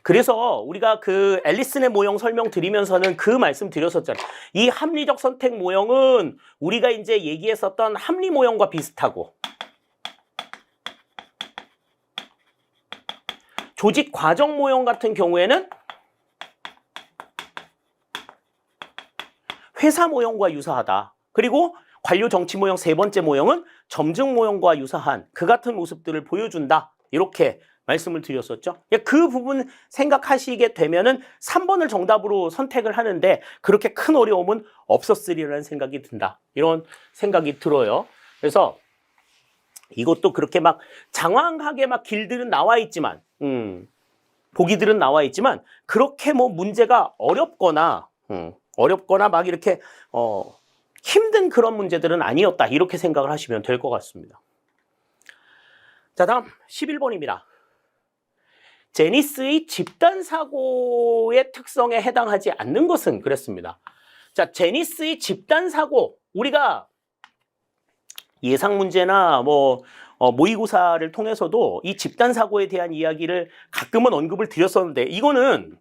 그래서 우리가 그 앨리슨의 모형 설명드리면서는 그 말씀 드렸었잖아요. 이 합리적 선택 모형은 우리가 이제 얘기했었던 합리 모형과 비슷하고, 조직 과정 모형 같은 경우에는 회사 모형과 유사하다. 그리고 관료 정치 모형 세 번째 모형은 점증 모형과 유사한 그 같은 모습들을 보여준다. 이렇게 말씀을 드렸었죠. 그 부분 생각하시게 되면은 3번을 정답으로 선택을 하는데 그렇게 큰 어려움은 없었으리라는 생각이 든다. 이런 생각이 들어요. 그래서 이것도 그렇게 막 장황하게 막 길들은 나와 있지만, 보기들은 나와 있지만, 그렇게 뭐 문제가 어렵거나 막 이렇게, 힘든 그런 문제들은 아니었다. 이렇게 생각을 하시면 될 것 같습니다. 자, 다음 11번입니다. 제니스의 집단사고의 특성에 해당하지 않는 것은 그랬습니다. 자, 제니스의 집단사고, 우리가 예상 문제나 모의고사를 통해서도 이 집단사고에 대한 이야기를 가끔은 언급을 드렸었는데, 이거는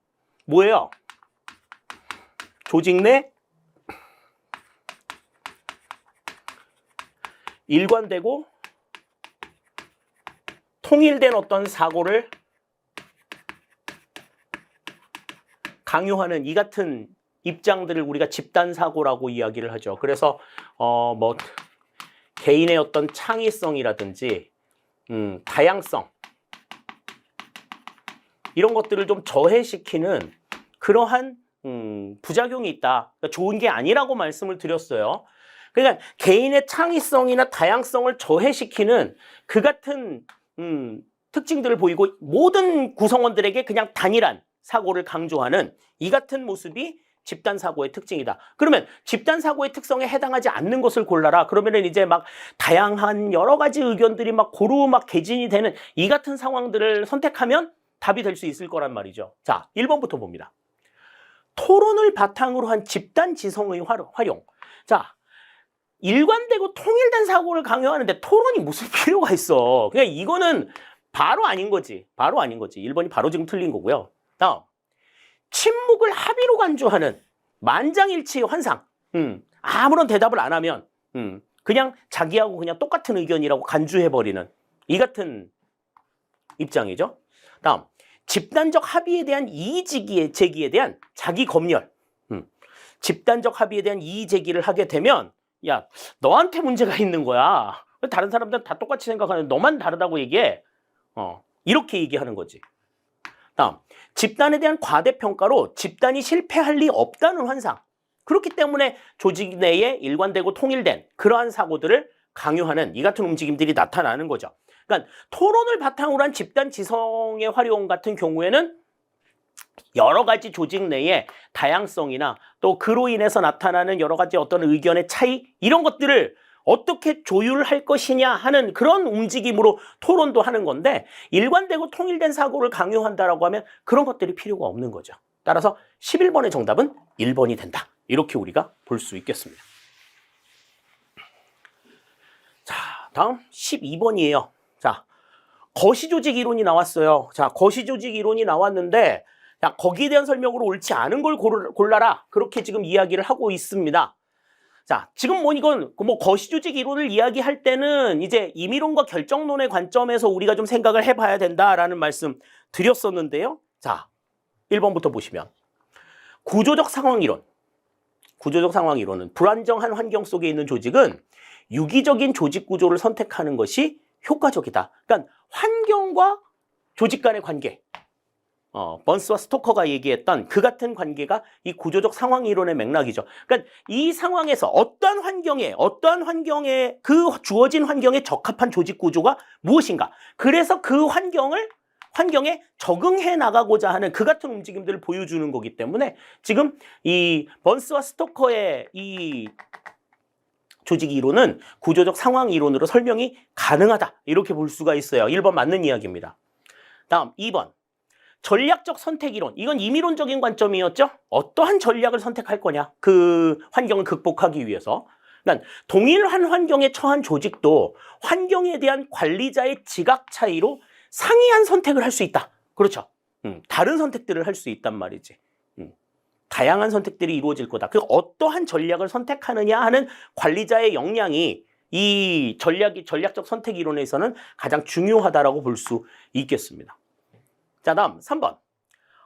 뭐예요? 조직 내 일관되고 통일된 어떤 사고를 강요하는 이 같은 입장들을 우리가 집단사고라고 이야기를 하죠. 그래서 개인의 어떤 창의성이라든지 다양성 이런 것들을 좀 저해시키는 그러한 부작용이 있다. 그러니까 좋은 게 아니라고 말씀을 드렸어요. 그러니까 개인의 창의성이나 다양성을 저해시키는 그 같은 특징들을 보이고 모든 구성원들에게 그냥 단일한 사고를 강조하는 이 같은 모습이 집단사고의 특징이다. 그러면 집단사고의 특성에 해당하지 않는 것을 골라라. 그러면은 이제 막 다양한 여러 가지 의견들이 막 고루 막 개진이 되는 이 같은 상황들을 선택하면 답이 될 수 있을 거란 말이죠. 자, 1번부터 봅니다. 토론을 바탕으로 한 집단 지성의 활용. 자, 일관되고 통일된 사고를 강요하는데 토론이 무슨 필요가 있어. 그냥 이거는 바로 아닌 거지. 바로 아닌 거지. 1번이 바로 지금 틀린 거고요. 다음, 침묵을 합의로 간주하는 만장일치의 환상. 아무런 대답을 안 하면 그냥 자기하고 그냥 똑같은 의견이라고 간주해버리는 이 같은 입장이죠. 다음, 집단적 합의에 대한 이의 제기에 대한 자기 검열. 집단적 합의에 대한 이의 제기를 하게 되면 야, 너한테 문제가 있는 거야. 다른 사람들은 다 똑같이 생각하는데 너만 다르다고 얘기해. 이렇게 얘기하는 거지. 다음, 집단에 대한 과대평가로 집단이 실패할 리 없다는 환상. 그렇기 때문에 조직 내에 일관되고 통일된 그러한 사고들을 강요하는 이 같은 움직임들이 나타나는 거죠. 그러니까 토론을 바탕으로 한 집단 지성의 활용 같은 경우에는 여러 가지 조직 내의 다양성이나 또 그로 인해서 나타나는 여러 가지 어떤 의견의 차이 이런 것들을 어떻게 조율할 것이냐 하는 그런 움직임으로 토론도 하는 건데 일관되고 통일된 사고를 강요한다라고 하면 그런 것들이 필요가 없는 거죠. 따라서 11번의 정답은 1번이 된다. 이렇게 우리가 볼 수 있겠습니다. 자, 다음 12번이에요. 자, 거시조직 이론이 나왔어요. 자, 거시조직 이론이 나왔는데 자, 거기에 대한 설명으로 옳지 않은 걸 골라라. 그렇게 지금 이야기를 하고 있습니다. 자, 지금 이건 거시조직 이론을 이야기할 때는 이제 임의론과 결정론의 관점에서 우리가 좀 생각을 해봐야 된다라는 말씀 드렸었는데요. 자, 1번부터 보시면 구조적 상황 이론. 구조적 상황 이론은 불안정한 환경 속에 있는 조직은 유기적인 조직 구조를 선택하는 것이 효과적이다. 그러니까 환경과 조직 간의 관계. 번스와 스토커가 얘기했던 그 같은 관계가 이 구조적 상황 이론의 맥락이죠. 그러니까 이 상황에서 어떠한 환경에 그 주어진 환경에 적합한 조직 구조가 무엇인가. 그래서 그 환경에 적응해 나가고자 하는 그 같은 움직임들을 보여주는 거기 때문에 지금 이 번스와 스토커의 이 조직 이론은 구조적 상황 이론으로 설명이 가능하다. 이렇게 볼 수가 있어요. 1번 맞는 이야기입니다. 다음 2번. 전략적 선택 이론. 이건 임의론적인 관점이었죠. 어떠한 전략을 선택할 거냐. 그 환경을 극복하기 위해서. 그러니까 동일한 환경에 처한 조직도 환경에 대한 관리자의 지각 차이로 상이한 선택을 할 수 있다. 그렇죠. 다른 선택들을 할 수 있단 말이지. 다양한 선택들이 이루어질 거다. 그 어떠한 전략을 선택하느냐 하는 관리자의 역량이 이 전략적 선택 이론에서는 가장 중요하다라고 볼 수 있겠습니다. 자, 다음 3번.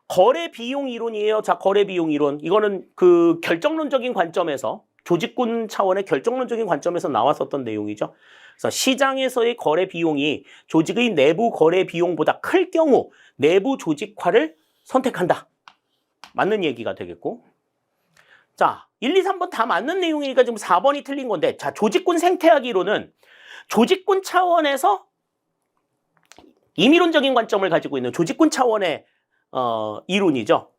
거래 비용 이론이에요. 자, 거래 비용 이론. 이거는 그 결정론적인 관점에서 조직군 차원의 결정론적인 관점에서 나왔었던 내용이죠. 그래서 시장에서의 거래 비용이 조직의 내부 거래 비용보다 클 경우 내부 조직화를 선택한다. 맞는 얘기가 되겠고. 자, 1, 2, 3번 다 맞는 내용이니까 지금 4번이 틀린 건데, 자, 조직군 생태학 이론은 조직군 차원에서 임의론적인 관점을 가지고 있는 조직군 차원의 이론이죠.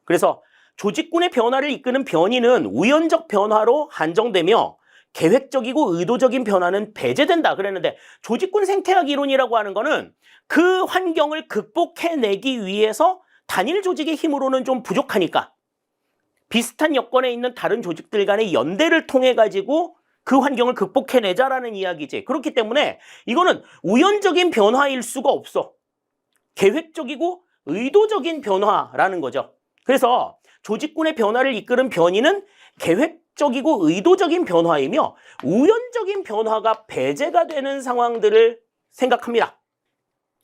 그래서 조직군의 변화를 이끄는 변이는 우연적 변화로 한정되며 계획적이고 의도적인 변화는 배제된다 그랬는데, 조직군 생태학 이론이라고 하는 거는 그 환경을 극복해내기 위해서 단일 조직의 힘으로는 좀 부족하니까 비슷한 여건에 있는 다른 조직들 간의 연대를 통해 가지고 그 환경을 극복해내자라는 이야기지. 그렇기 때문에 이거는 우연적인 변화일 수가 없어. 계획적이고 의도적인 변화라는 거죠. 그래서 조직군의 변화를 이끄는 변이는 계획적이고 의도적인 변화이며 우연적인 변화가 배제가 되는 상황들을 생각합니다.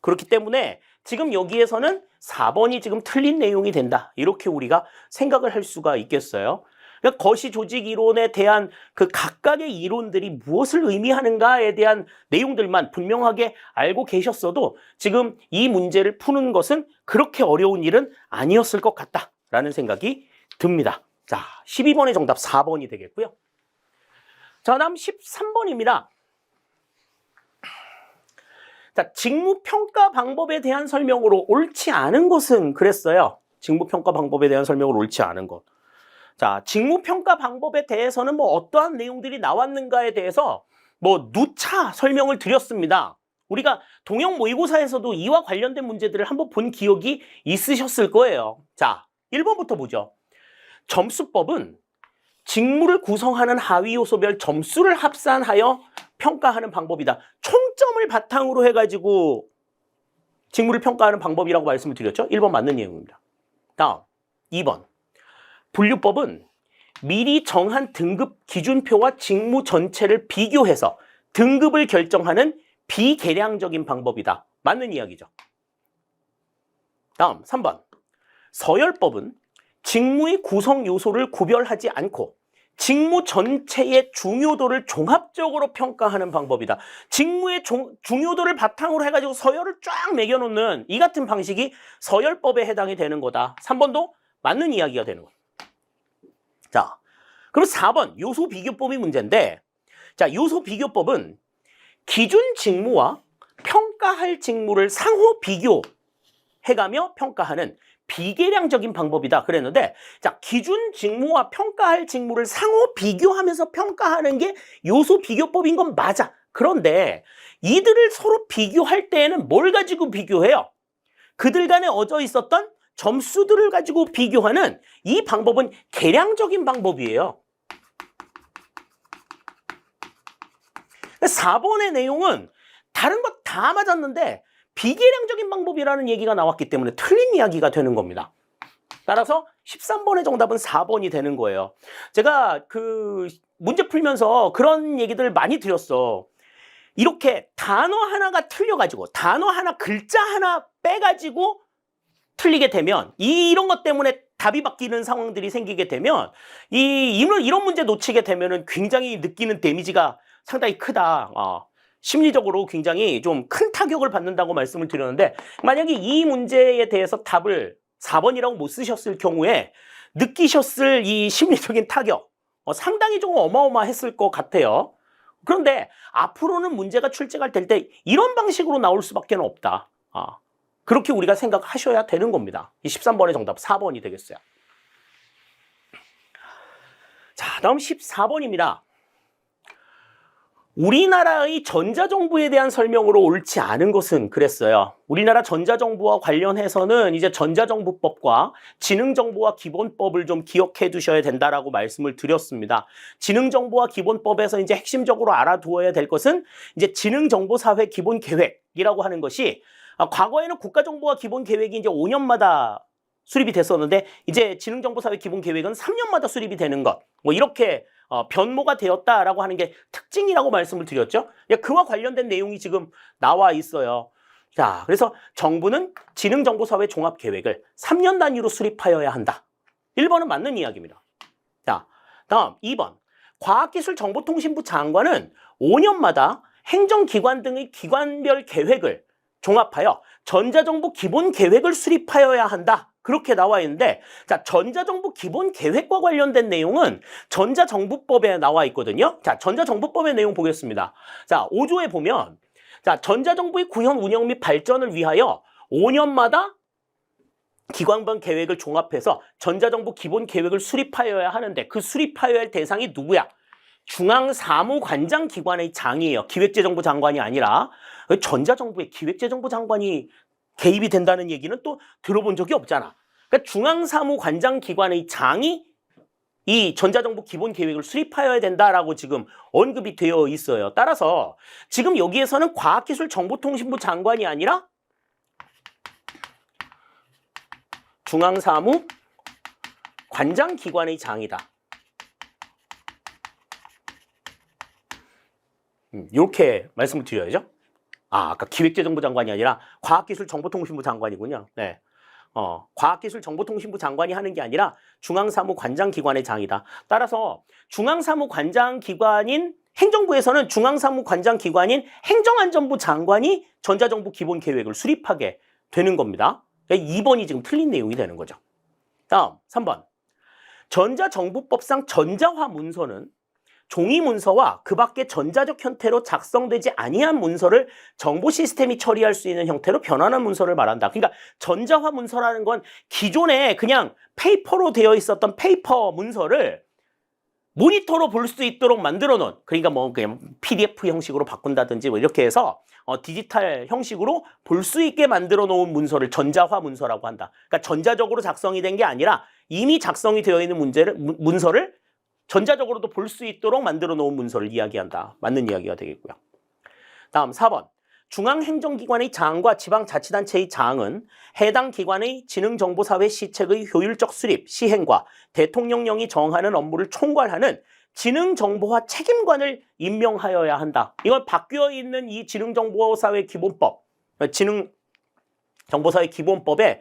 그렇기 때문에 지금 여기에서는 4번이 지금 틀린 내용이 된다, 이렇게 우리가 생각을 할 수가 있겠어요. 그러니까 거시 조직 이론에 대한 그 각각의 이론들이 무엇을 의미하는가에 대한 내용들만 분명하게 알고 계셨어도 지금 이 문제를 푸는 것은 그렇게 어려운 일은 아니었을 것 같다라는 생각이 듭니다. 자, 12번의 정답 4번이 되겠고요. 자, 다음 13번입니다. 자, 직무평가 방법에 대한 설명으로 옳지 않은 것은 그랬어요. 직무평가 방법에 대한 설명으로 옳지 않은 것. 자, 직무평가 방법에 대해서는 뭐 어떠한 내용들이 나왔는가에 대해서 뭐 누차 설명을 드렸습니다. 우리가 동형 모의고사에서도 이와 관련된 문제들을 한번 본 기억이 있으셨을 거예요. 자, 1번부터 보죠. 점수법은 직무를 구성하는 하위 요소별 점수를 합산하여 평가하는 방법이다. 총점을 바탕으로 해가지고 직무를 평가하는 방법이라고 말씀을 드렸죠. 1번 맞는 내용입니다. 다음 2번. 분류법은 미리 정한 등급 기준표와 직무 전체를 비교해서 등급을 결정하는 비계량적인 방법이다. 맞는 이야기죠. 다음 3번. 서열법은 직무의 구성 요소를 구별하지 않고 직무 전체의 중요도를 종합적으로 평가하는 방법이다. 직무의 중요도를 바탕으로 해가지고 서열을 쫙 매겨놓는 이 같은 방식이 서열법에 해당이 되는 거다. 3번도 맞는 이야기가 되는 거다. 자, 그럼 4번 요소 비교법이 문제인데, 자, 요소 비교법은 기준 직무와 평가할 직무를 상호 비교해가며 평가하는 비계량적인 방법이다 그랬는데, 자, 기준 직무와 평가할 직무를 상호 비교하면서 평가하는 게 요소 비교법인 건 맞아. 그런데 이들을 서로 비교할 때에는 뭘 가지고 비교해요? 그들 간에 어져 있었던 점수들을 가지고 비교하는 이 방법은 계량적인 방법이에요. 4번의 내용은 다른 것 다 맞았는데 비계량적인 방법이라는 얘기가 나왔기 때문에 틀린 이야기가 되는 겁니다. 따라서 13번의 정답은 4번이 되는 거예요. 제가 그 문제 풀면서 그런 얘기들 많이 드렸어. 이렇게 단어 하나가 틀려가지고 단어 하나, 글자 하나 빼가지고 틀리게 되면 이런 것 때문에 답이 바뀌는 상황들이 생기게 되면 이런 문제 놓치게 되면은 굉장히 느끼는 데미지가 상당히 크다. 심리적으로 굉장히 좀 큰 타격을 받는다고 말씀을 드렸는데, 만약에 이 문제에 대해서 답을 4번이라고 못 쓰셨을 경우에 느끼셨을 이 심리적인 타격 상당히 좀 어마어마했을 것 같아요. 그런데 앞으로는 문제가 출제가 될 때 이런 방식으로 나올 수밖에 없다. 그렇게 우리가 생각하셔야 되는 겁니다. 이 13번의 정답 4번이 되겠어요. 자, 다음 14번입니다. 우리나라의 전자정부에 대한 설명으로 옳지 않은 것은 그랬어요. 우리나라 전자정부와 관련해서는 이제 전자정부법과 지능정보화 기본법을 좀 기억해 두셔야 된다라고 말씀을 드렸습니다. 지능정보화 기본법에서 이제 핵심적으로 알아두어야 될 것은 이제 지능정보사회 기본계획이라고 하는 것이, 과거에는 국가정보화 기본계획이 이제 5년마다 수립이 됐었는데 이제 지능정보사회 기본계획은 3년마다 수립이 되는 것, 뭐 이렇게 변모가 되었다라고 하는 게 특징이라고 말씀을 드렸죠. 그와 관련된 내용이 지금 나와 있어요. 자, 그래서 정부는 지능정보사회 종합계획을 3년 단위로 수립하여야 한다. 1번은 맞는 이야기입니다. 자, 다음 2번. 과학기술정보통신부 장관은 5년마다 행정기관 등의 기관별 계획을 종합하여 전자정보 기본계획을 수립하여야 한다. 그렇게 나와 있는데, 자, 전자정부 기본계획과 관련된 내용은 전자정부법에 나와 있거든요. 자, 전자정부법의 내용 보겠습니다. 자, 5조에 보면, 자, 전자정부의 구현 운영 및 발전을 위하여 5년마다 기관별 계획을 종합해서 전자정부 기본계획을 수립하여야 하는데, 그 수립하여야 할 대상이 누구야? 중앙사무관장기관의 장이에요. 기획재정부 장관이 아니라. 전자정부의 기획재정부 장관이 개입이 된다는 얘기는 또 들어본 적이 없잖아. 그러니까 중앙사무관장기관의 장이 이 전자정부 기본계획을 수립하여야 된다라고 지금 언급이 되어 있어요. 따라서 지금 여기에서는 과학기술정보통신부 장관이 아니라 중앙사무관장기관의 장이다. 이렇게 말씀을 드려야죠. 아까 기획재정부 장관이 아니라 과학기술정보통신부 장관이군요. 네. 과학기술정보통신부 장관이 하는 게 아니라 중앙사무관장기관의 장이다. 따라서 중앙사무관장기관인 행정부에서는 중앙사무관장기관인 행정안전부 장관이 전자정부 기본계획을 수립하게 되는 겁니다. 그러니까 2번이 지금 틀린 내용이 되는 거죠. 다음 3번. 전자정부법상 전자화 문서는 종이 문서와 그 밖의 전자적 형태로 작성되지 아니한 문서를 정보 시스템이 처리할 수 있는 형태로 변환한 문서를 말한다. 그러니까 전자화 문서라는 건 기존에 그냥 페이퍼로 되어 있었던 페이퍼 문서를 모니터로 볼 수 있도록 만들어 놓은, 그러니까 뭐 그냥 PDF 형식으로 바꾼다든지 뭐 이렇게 해서 디지털 형식으로 볼 수 있게 만들어 놓은 문서를 전자화 문서라고 한다. 그러니까 전자적으로 작성이 된 게 아니라 이미 작성이 되어 있는 문서를 전자적으로도 볼 수 있도록 만들어 놓은 문서를 이야기한다. 맞는 이야기가 되겠고요. 다음 4번. 중앙행정기관의 장과 지방자치단체의 장은 해당 기관의 지능정보사회 시책의 효율적 수립, 시행과 대통령령이 정하는 업무를 총괄하는 지능정보화 책임관을 임명하여야 한다. 이건 바뀌어 있는 이 지능정보사회 기본법, 지능정보사회 기본법에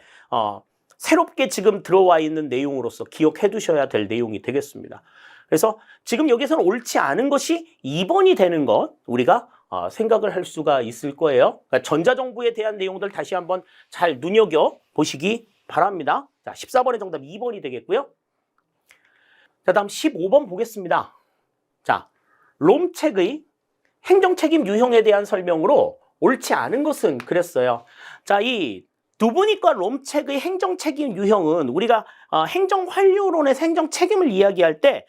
새롭게 지금 들어와 있는 내용으로서 기억해 두셔야 될 내용이 되겠습니다. 그래서 지금 여기서는 옳지 않은 것이 2번이 되는 것 우리가 생각을 할 수가 있을 거예요. 그러니까 전자정부에 대한 내용들 다시 한번 잘 눈여겨보시기 바랍니다. 자, 14번의 정답 2번이 되겠고요. 자, 다음 15번 보겠습니다. 자, 롬책의 행정책임 유형에 대한 설명으로 옳지 않은 것은 그랬어요. 자, 이 두부니까 롬책의 행정책임 유형은 우리가 행정환류론에서 행정책임을 이야기할 때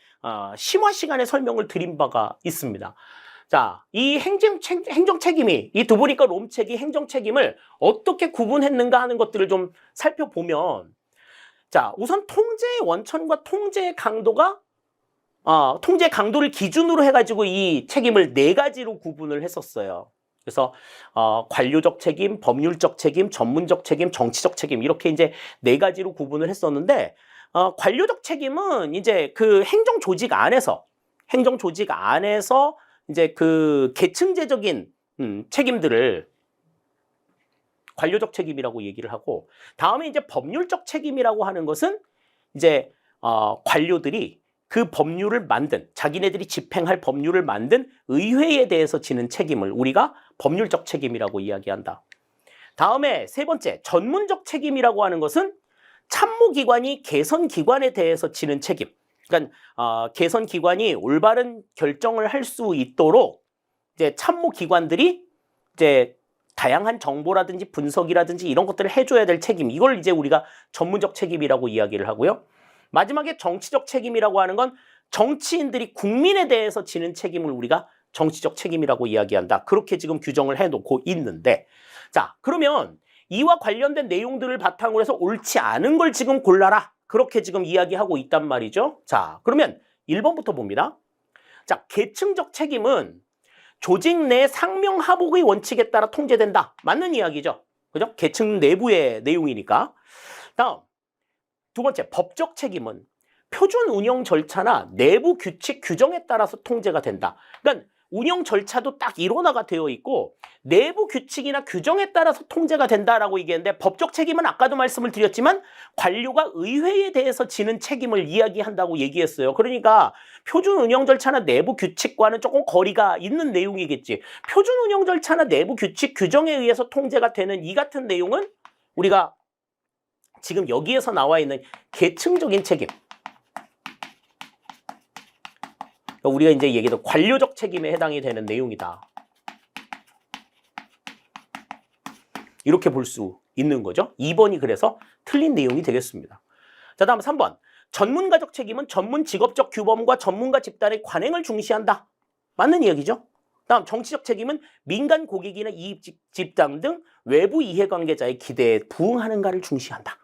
심화 시간에 설명을 드린 바가 있습니다. 자, 이 행정책임이 이 두부니까 롬책이 행정책임을 어떻게 구분했는가 하는 것들을 좀 살펴보면, 자, 우선 통제의 원천과 통제의 강도가 통제 강도를 기준으로 해가지고 이 책임을 4가지로 구분을 했었어요. 그래서 관료적 책임, 법률적 책임, 전문적 책임, 정치적 책임 이렇게 이제 4가지로 구분을 했었는데, 관료적 책임은 이제 그 행정 조직 안에서 이제 그 계층제적인 책임들을 관료적 책임이라고 얘기를 하고, 다음에 이제 법률적 책임이라고 하는 것은 이제 관료들이 그 법률을 만든, 자기네들이 집행할 법률을 만든 의회에 대해서 지는 책임을 우리가 법률적 책임이라고 이야기한다. 다음에 3번째, 전문적 책임이라고 하는 것은 참모기관이 개선기관에 대해서 지는 책임. 그러니까 개선기관이 올바른 결정을 할 수 있도록 이제 참모기관들이 이제 다양한 정보라든지 분석이라든지 이런 것들을 해줘야 될 책임. 이걸 이제 우리가 전문적 책임이라고 이야기를 하고요. 마지막에 정치적 책임이라고 하는 건 정치인들이 국민에 대해서 지는 책임을 우리가 정치적 책임이라고 이야기한다. 그렇게 지금 규정을 해놓고 있는데, 자, 그러면 이와 관련된 내용들을 바탕으로 해서 옳지 않은 걸 지금 골라라. 그렇게 지금 이야기하고 있단 말이죠. 자, 그러면 1번부터 봅니다. 자, 계층적 책임은 조직 내 상명하복의 원칙에 따라 통제된다. 맞는 이야기죠. 그죠? 계층 내부의 내용이니까. 다음. 2번째, 법적 책임은 표준 운영 절차나 내부 규칙 규정에 따라서 통제가 된다. 그러니까 운영 절차도 딱 일원화가 되어 있고 내부 규칙이나 규정에 따라서 통제가 된다라고 얘기했는데, 법적 책임은 아까도 말씀을 드렸지만 관료가 의회에 대해서 지는 책임을 이야기한다고 얘기했어요. 그러니까 표준 운영 절차나 내부 규칙과는 조금 거리가 있는 내용이겠지. 표준 운영 절차나 내부 규칙 규정에 의해서 통제가 되는 이 같은 내용은 우리가 지금 여기에서 나와 있는 계층적인 책임. 우리가 이제 얘기했던 관료적 책임에 해당이 되는 내용이다. 이렇게 볼 수 있는 거죠. 2번이 그래서 틀린 내용이 되겠습니다. 자, 다음 3번. 전문가적 책임은 전문 직업적 규범과 전문가 집단의 관행을 중시한다. 맞는 이야기죠. 다음 정치적 책임은 민간 고객이나 이익 집단 등 외부 이해관계자의 기대에 부응하는가를 중시한다.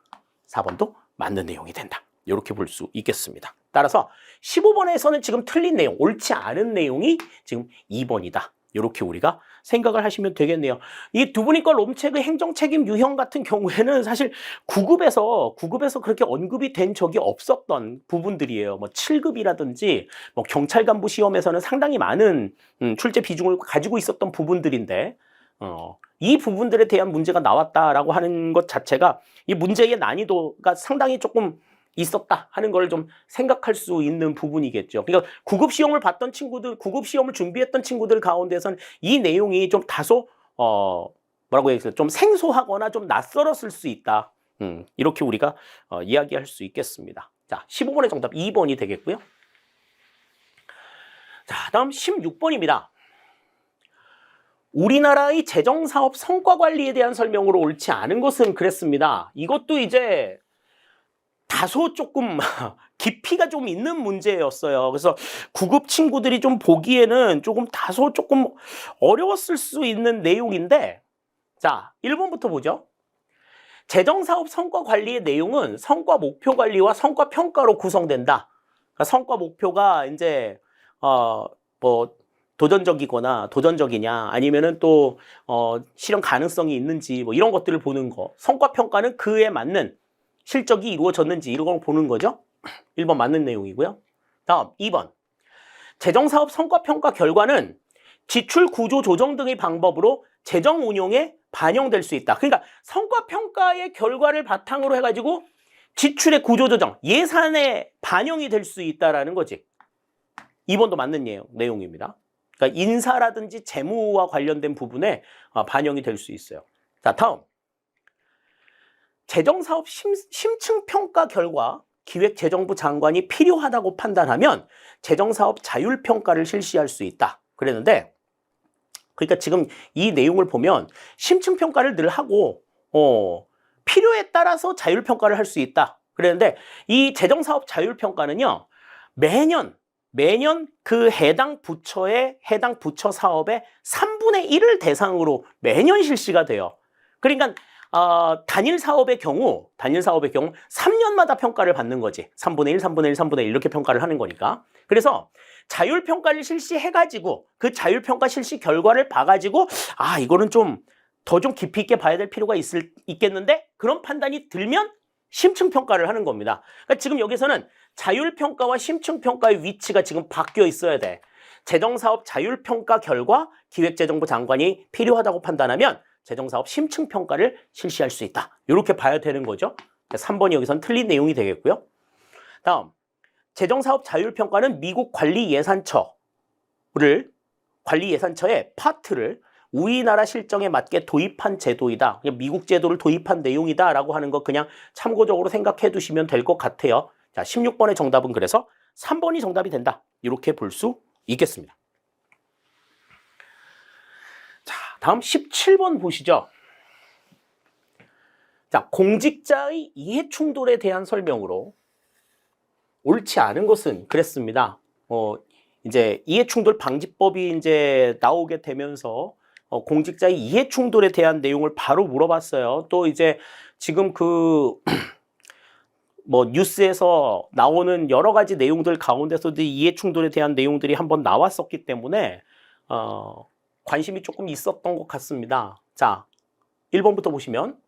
4번도 맞는 내용이 된다. 이렇게 볼 수 있겠습니다. 따라서 15번에서는 지금 틀린 내용, 옳지 않은 내용이 지금 2번이다. 이렇게 우리가 생각을 하시면 되겠네요. 이 두 분이 걸 롬책의 행정책임 유형 같은 경우에는 사실 9급에서 그렇게 언급이 된 적이 없었던 부분들이에요. 뭐 7급이라든지 뭐 경찰 간부 시험에서는 상당히 많은 출제 비중을 가지고 있었던 부분들인데 이 부분들에 대한 문제가 나왔다라고 하는 것 자체가 이 문제의 난이도가 상당히 조금 있었다 하는 걸 좀 생각할 수 있는 부분이겠죠. 그러니까 9급 시험을 봤던 친구들, 9급 시험을 준비했던 친구들 가운데서는 이 내용이 좀 다소 뭐라고 해야 되나 좀 생소하거나 좀 낯설었을 수 있다. 이렇게 우리가 이야기할 수 있겠습니다. 자, 15번의 정답 2번이 되겠고요. 자, 다음 16번입니다. 우리나라의 재정사업 성과관리에 대한 설명으로 옳지 않은 것은 그랬습니다. 이것도 이제 다소 조금 깊이가 좀 있는 문제였어요. 그래서 9급 친구들이 좀 보기에는 다소 조금 어려웠을 수 있는 내용인데, 자, 1번부터 보죠. 재정사업 성과관리의 내용은 성과 목표 관리와 성과 평가로 구성된다. 그러니까 성과 목표가 이제 뭐 도전적이냐 아니면은 또 실현 가능성이 있는지 뭐 이런 것들을 보는 거. 성과 평가는 그에 맞는 실적이 이루어졌는지 이런 걸 보는 거죠. 1번 맞는 내용이고요. 다음 2번. 재정사업 성과평가 결과는 지출 구조 조정 등의 방법으로 재정 운용에 반영될 수 있다. 그러니까 성과평가의 결과를 바탕으로 해가지고 지출의 구조 조정, 예산에 반영이 될 수 있다라는 거지. 2번도 맞는 내용입니다. 그러니까 인사라든지 재무와 관련된 부분에 반영이 될 수 있어요. 자, 다음. 재정사업 심층평가 결과 기획재정부 장관이 필요하다고 판단하면 재정사업 자율평가를 실시할 수 있다. 그랬는데 그러니까 지금 이 내용을 보면 심층평가를 늘 하고 필요에 따라서 자율평가를 할 수 있다. 그랬는데 이 재정사업 자율평가는요. 매년 그 해당 부처 사업의 3분의 1을 대상으로 매년 실시가 돼요. 그러니까 단일 사업의 경우 3년마다 평가를 받는 거지. 3분의 1, 3분의 1, 3분의 1 이렇게 평가를 하는 거니까. 그래서 자율평가를 실시해가지고 그 자율평가 실시 결과를 봐가지고 이거는 좀 더 좀 깊이 있게 봐야 될 필요가 있겠는데 그런 판단이 들면 심층평가를 하는 겁니다. 그러니까 지금 여기서는 자율평가와 심층평가의 위치가 지금 바뀌어 있어야 돼. 재정사업 자율평가 결과 기획재정부 장관이 필요하다고 판단하면 재정사업 심층평가를 실시할 수 있다. 이렇게 봐야 되는 거죠. 3번이 여기서는 틀린 내용이 되겠고요. 다음, 재정사업 자율평가는 미국 관리예산처의 파트를 우리나라 실정에 맞게 도입한 제도이다. 미국 제도를 도입한 내용이다라고 하는 거 그냥 참고적으로 생각해 두시면 될 것 같아요. 자, 16번의 정답은 그래서 3번이 정답이 된다. 이렇게 볼 수 있겠습니다. 자, 다음 17번 보시죠. 자, 공직자의 이해충돌에 대한 설명으로 옳지 않은 것은 그랬습니다. 이제 이해충돌 방지법이 이제 나오게 되면서 공직자의 이해충돌에 대한 내용을 바로 물어봤어요. 또 이제 지금 뭐 뉴스에서 나오는 여러 가지 내용들 가운데서도 이해충돌에 대한 내용들이 한번 나왔었기 때문에 관심이 조금 있었던 것 같습니다. 자, 1번부터 보시면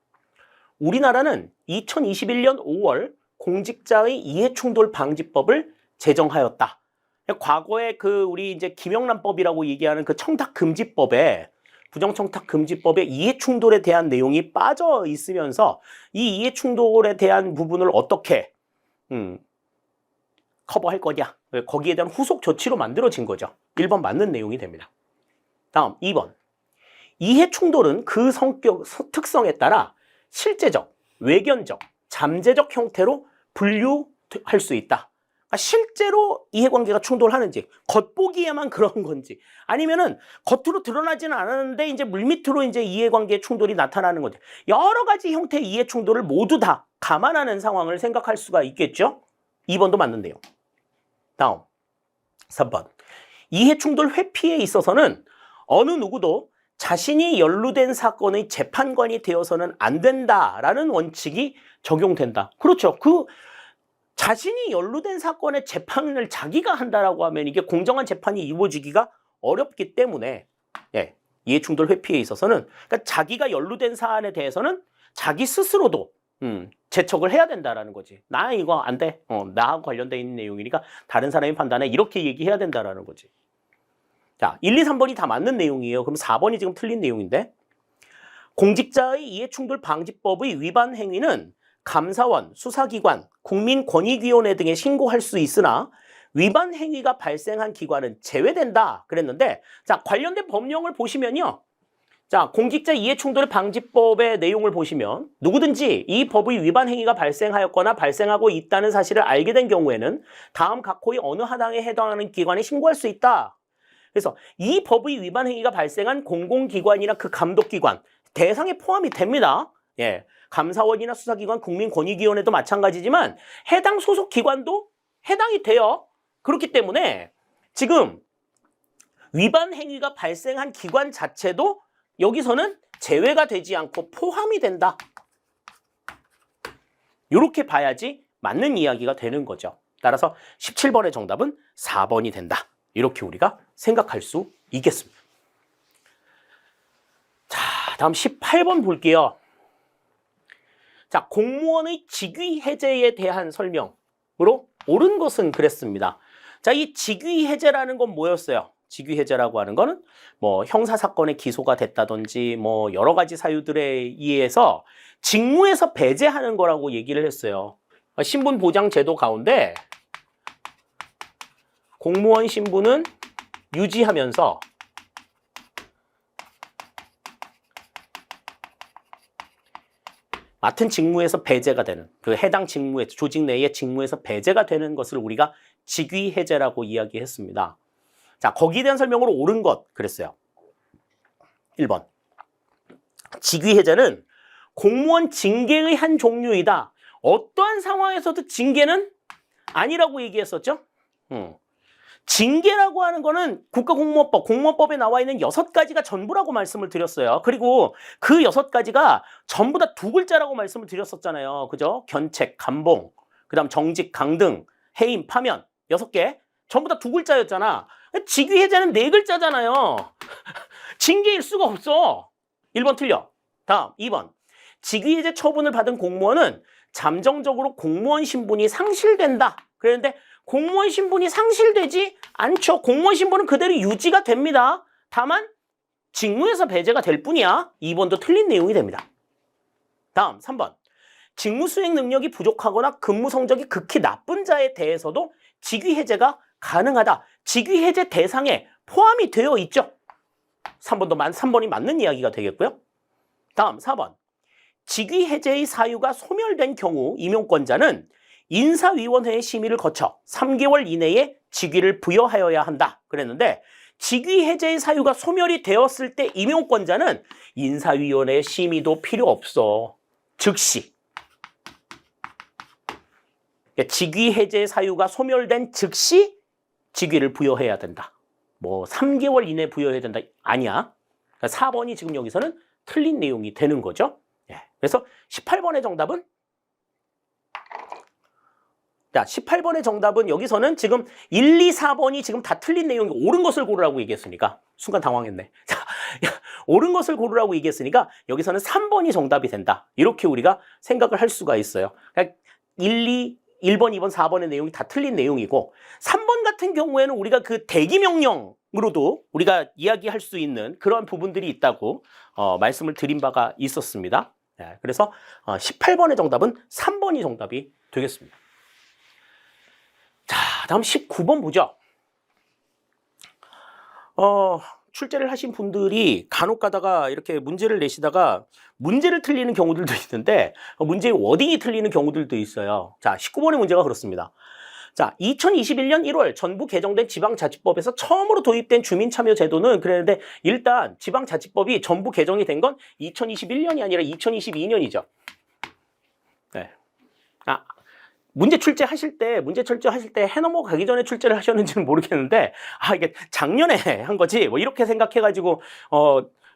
우리나라는 2021년 5월 공직자의 이해충돌 방지법을 제정하였다. 과거에 우리 이제 김영란법이라고 얘기하는 그 청탁금지법에 부정청탁금지법에 이해충돌에 대한 내용이 빠져 있으면서 이 이해충돌에 대한 부분을 어떻게 커버할 거냐, 거기에 대한 후속 조치로 만들어진 거죠. 1번 맞는 내용이 됩니다. 다음 2번. 이해충돌은 그 성격, 특성에 따라 실제적, 외견적, 잠재적 형태로 분류할 수 있다. 그러니까 실제로 이해관계가 충돌하는지, 겉보기에만 그런 건지, 아니면은 겉으로 드러나지는 않았는데 이제 물밑으로 이제 이해관계 충돌이 나타나는 건지, 여러 가지 형태의 이해 충돌을 모두 다 감안하는 상황을 생각할 수가 있겠죠. 2번도 맞는데요. 다음 3번. 이해 충돌 회피에 있어서는 어느 누구도 자신이 연루된 사건의 재판관이 되어서는 안 된다라는 원칙이 적용된다. 그렇죠. 자신이 연루된 사건의 재판을 자기가 한다라고 하면 이게 공정한 재판이 이루어지기가 어렵기 때문에 이해충돌 회피에 있어서는 그러니까 자기가 연루된 사안에 대해서는 자기 스스로도 재척을 해야 된다라는 거지. 나 이거 안 돼. 나하고 관련돼 있는 내용이니까 다른 사람이 판단해. 이렇게 얘기해야 된다라는 거지. 자, 1, 2, 3번이 다 맞는 내용이에요. 그럼 4번이 지금 틀린 내용인데, 공직자의 이해충돌 방지법의 위반 행위는 감사원, 수사기관, 국민권익위원회 등에 신고할 수 있으나 위반 행위가 발생한 기관은 제외된다 그랬는데, 자, 관련된 법령을 보시면요. 자, 공직자 이해충돌 방지법의 내용을 보시면 누구든지 이 법의 위반 행위가 발생하였거나 발생하고 있다는 사실을 알게 된 경우에는 다음 각호의 어느 하나에 해당하는 기관에 신고할 수 있다. 그래서 이 법의 위반 행위가 발생한 공공기관이나 그 감독기관 대상에 포함이 됩니다. 예, 감사원이나 수사기관, 국민권익위원회도 마찬가지지만 해당 소속 기관도 해당이 돼요. 그렇기 때문에 지금 위반 행위가 발생한 기관 자체도 여기서는 제외가 되지 않고 포함이 된다. 이렇게 봐야지 맞는 이야기가 되는 거죠. 따라서 17번의 정답은 4번이 된다. 이렇게 우리가 생각할 수 있겠습니다. 자, 다음 18번 볼게요. 자, 공무원의 직위 해제에 대한 설명으로 옳은 것은 그랬습니다. 자, 이 직위 해제라는 건 뭐였어요? 직위 해제라고 하는 거는 뭐 형사 사건에 기소가 됐다든지 뭐 여러 가지 사유들에 의해서 직무에서 배제하는 거라고 얘기를 했어요. 신분 보장 제도 가운데 공무원 신분은 유지하면서 맡은 직무에서 배제가 되는, 그 해당 직무에, 조직 내의 직무에서 배제가 되는 것을 우리가 직위 해제라고 이야기했습니다. 자, 거기에 대한 설명으로 옳은 것 그랬어요. 1번. 직위 해제는 공무원 징계의 한 종류이다. 어떠한 상황에서도 징계는 아니라고 얘기했었죠. 징계라고 하는 거는 국가공무원법, 공무원법에 나와 있는 6가지가 전부라고 말씀을 드렸어요. 그리고 그 6가지가 전부 다 2글자라고 말씀을 드렸었잖아요. 그죠? 견책, 감봉, 그 다음 정직, 강등, 해임, 파면 6개. 전부 다 2글자였잖아. 직위 해제는 4글자잖아요. 징계일 수가 없어. 1번 틀려. 다음 2번. 직위 해제 처분을 받은 공무원은 잠정적으로 공무원 신분이 상실된다. 그랬는데 공무원 신분이 상실되지 않죠. 공무원 신분은 그대로 유지가 됩니다. 다만 직무에서 배제가 될 뿐이야. 2번도 틀린 내용이 됩니다. 다음 3번. 직무 수행 능력이 부족하거나 근무 성적이 극히 나쁜 자에 대해서도 직위 해제가 가능하다. 직위 해제 대상에 포함이 되어 있죠. 3번이 맞는 이야기가 되겠고요. 다음 4번. 직위 해제의 사유가 소멸된 경우 임용권자는 인사위원회의 심의를 거쳐 3개월 이내에 직위를 부여하여야 한다. 그랬는데 직위 해제의 사유가 소멸이 되었을 때 임용권자는 인사위원회의 심의도 필요 없어. 즉시. 직위 해제 사유가 소멸된 즉시 직위를 부여해야 된다. 뭐 3개월 이내에 부여해야 된다. 아니야. 4번이 지금 여기서는 틀린 내용이 되는 거죠. 그래서 18번의 정답은, 자, 18번의 정답은 여기서는 지금 1, 2, 4번이 지금 다 틀린 내용이 옳은 것을 고르라고 얘기했으니까 순간 당황했네. 자, 옳은 것을 고르라고 얘기했으니까 여기서는 3번이 정답이 된다. 이렇게 우리가 생각을 할 수가 있어요. 그러니까 1, 2, 1번, 2번, 4번의 내용이 다 틀린 내용이고 3번 같은 경우에는 우리가 그 대기명령으로도 우리가 이야기할 수 있는 그런 부분들이 있다고 말씀을 드린 바가 있었습니다. 그래서 18번의 정답은 3번이 정답이 되겠습니다. 자, 다음 19번 보죠. 출제를 하신 분들이 간혹 가다가 이렇게 문제를 내시다가 문제를 틀리는 경우들도 있는데 문제의 워딩이 틀리는 경우들도 있어요. 자, 19번의 문제가 그렇습니다. 자, 2021년 1월 전부 개정된 지방자치법에서 처음으로 도입된 주민참여제도는 그랬는데 일단 지방자치법이 전부 개정이 된 건 2021년이 아니라 2022년이죠. 네. 문제 출제하실 때 해넘어가기 전에 출제를 하셨는지는 모르겠는데 이게 작년에 한 거지 뭐 이렇게 생각해가지고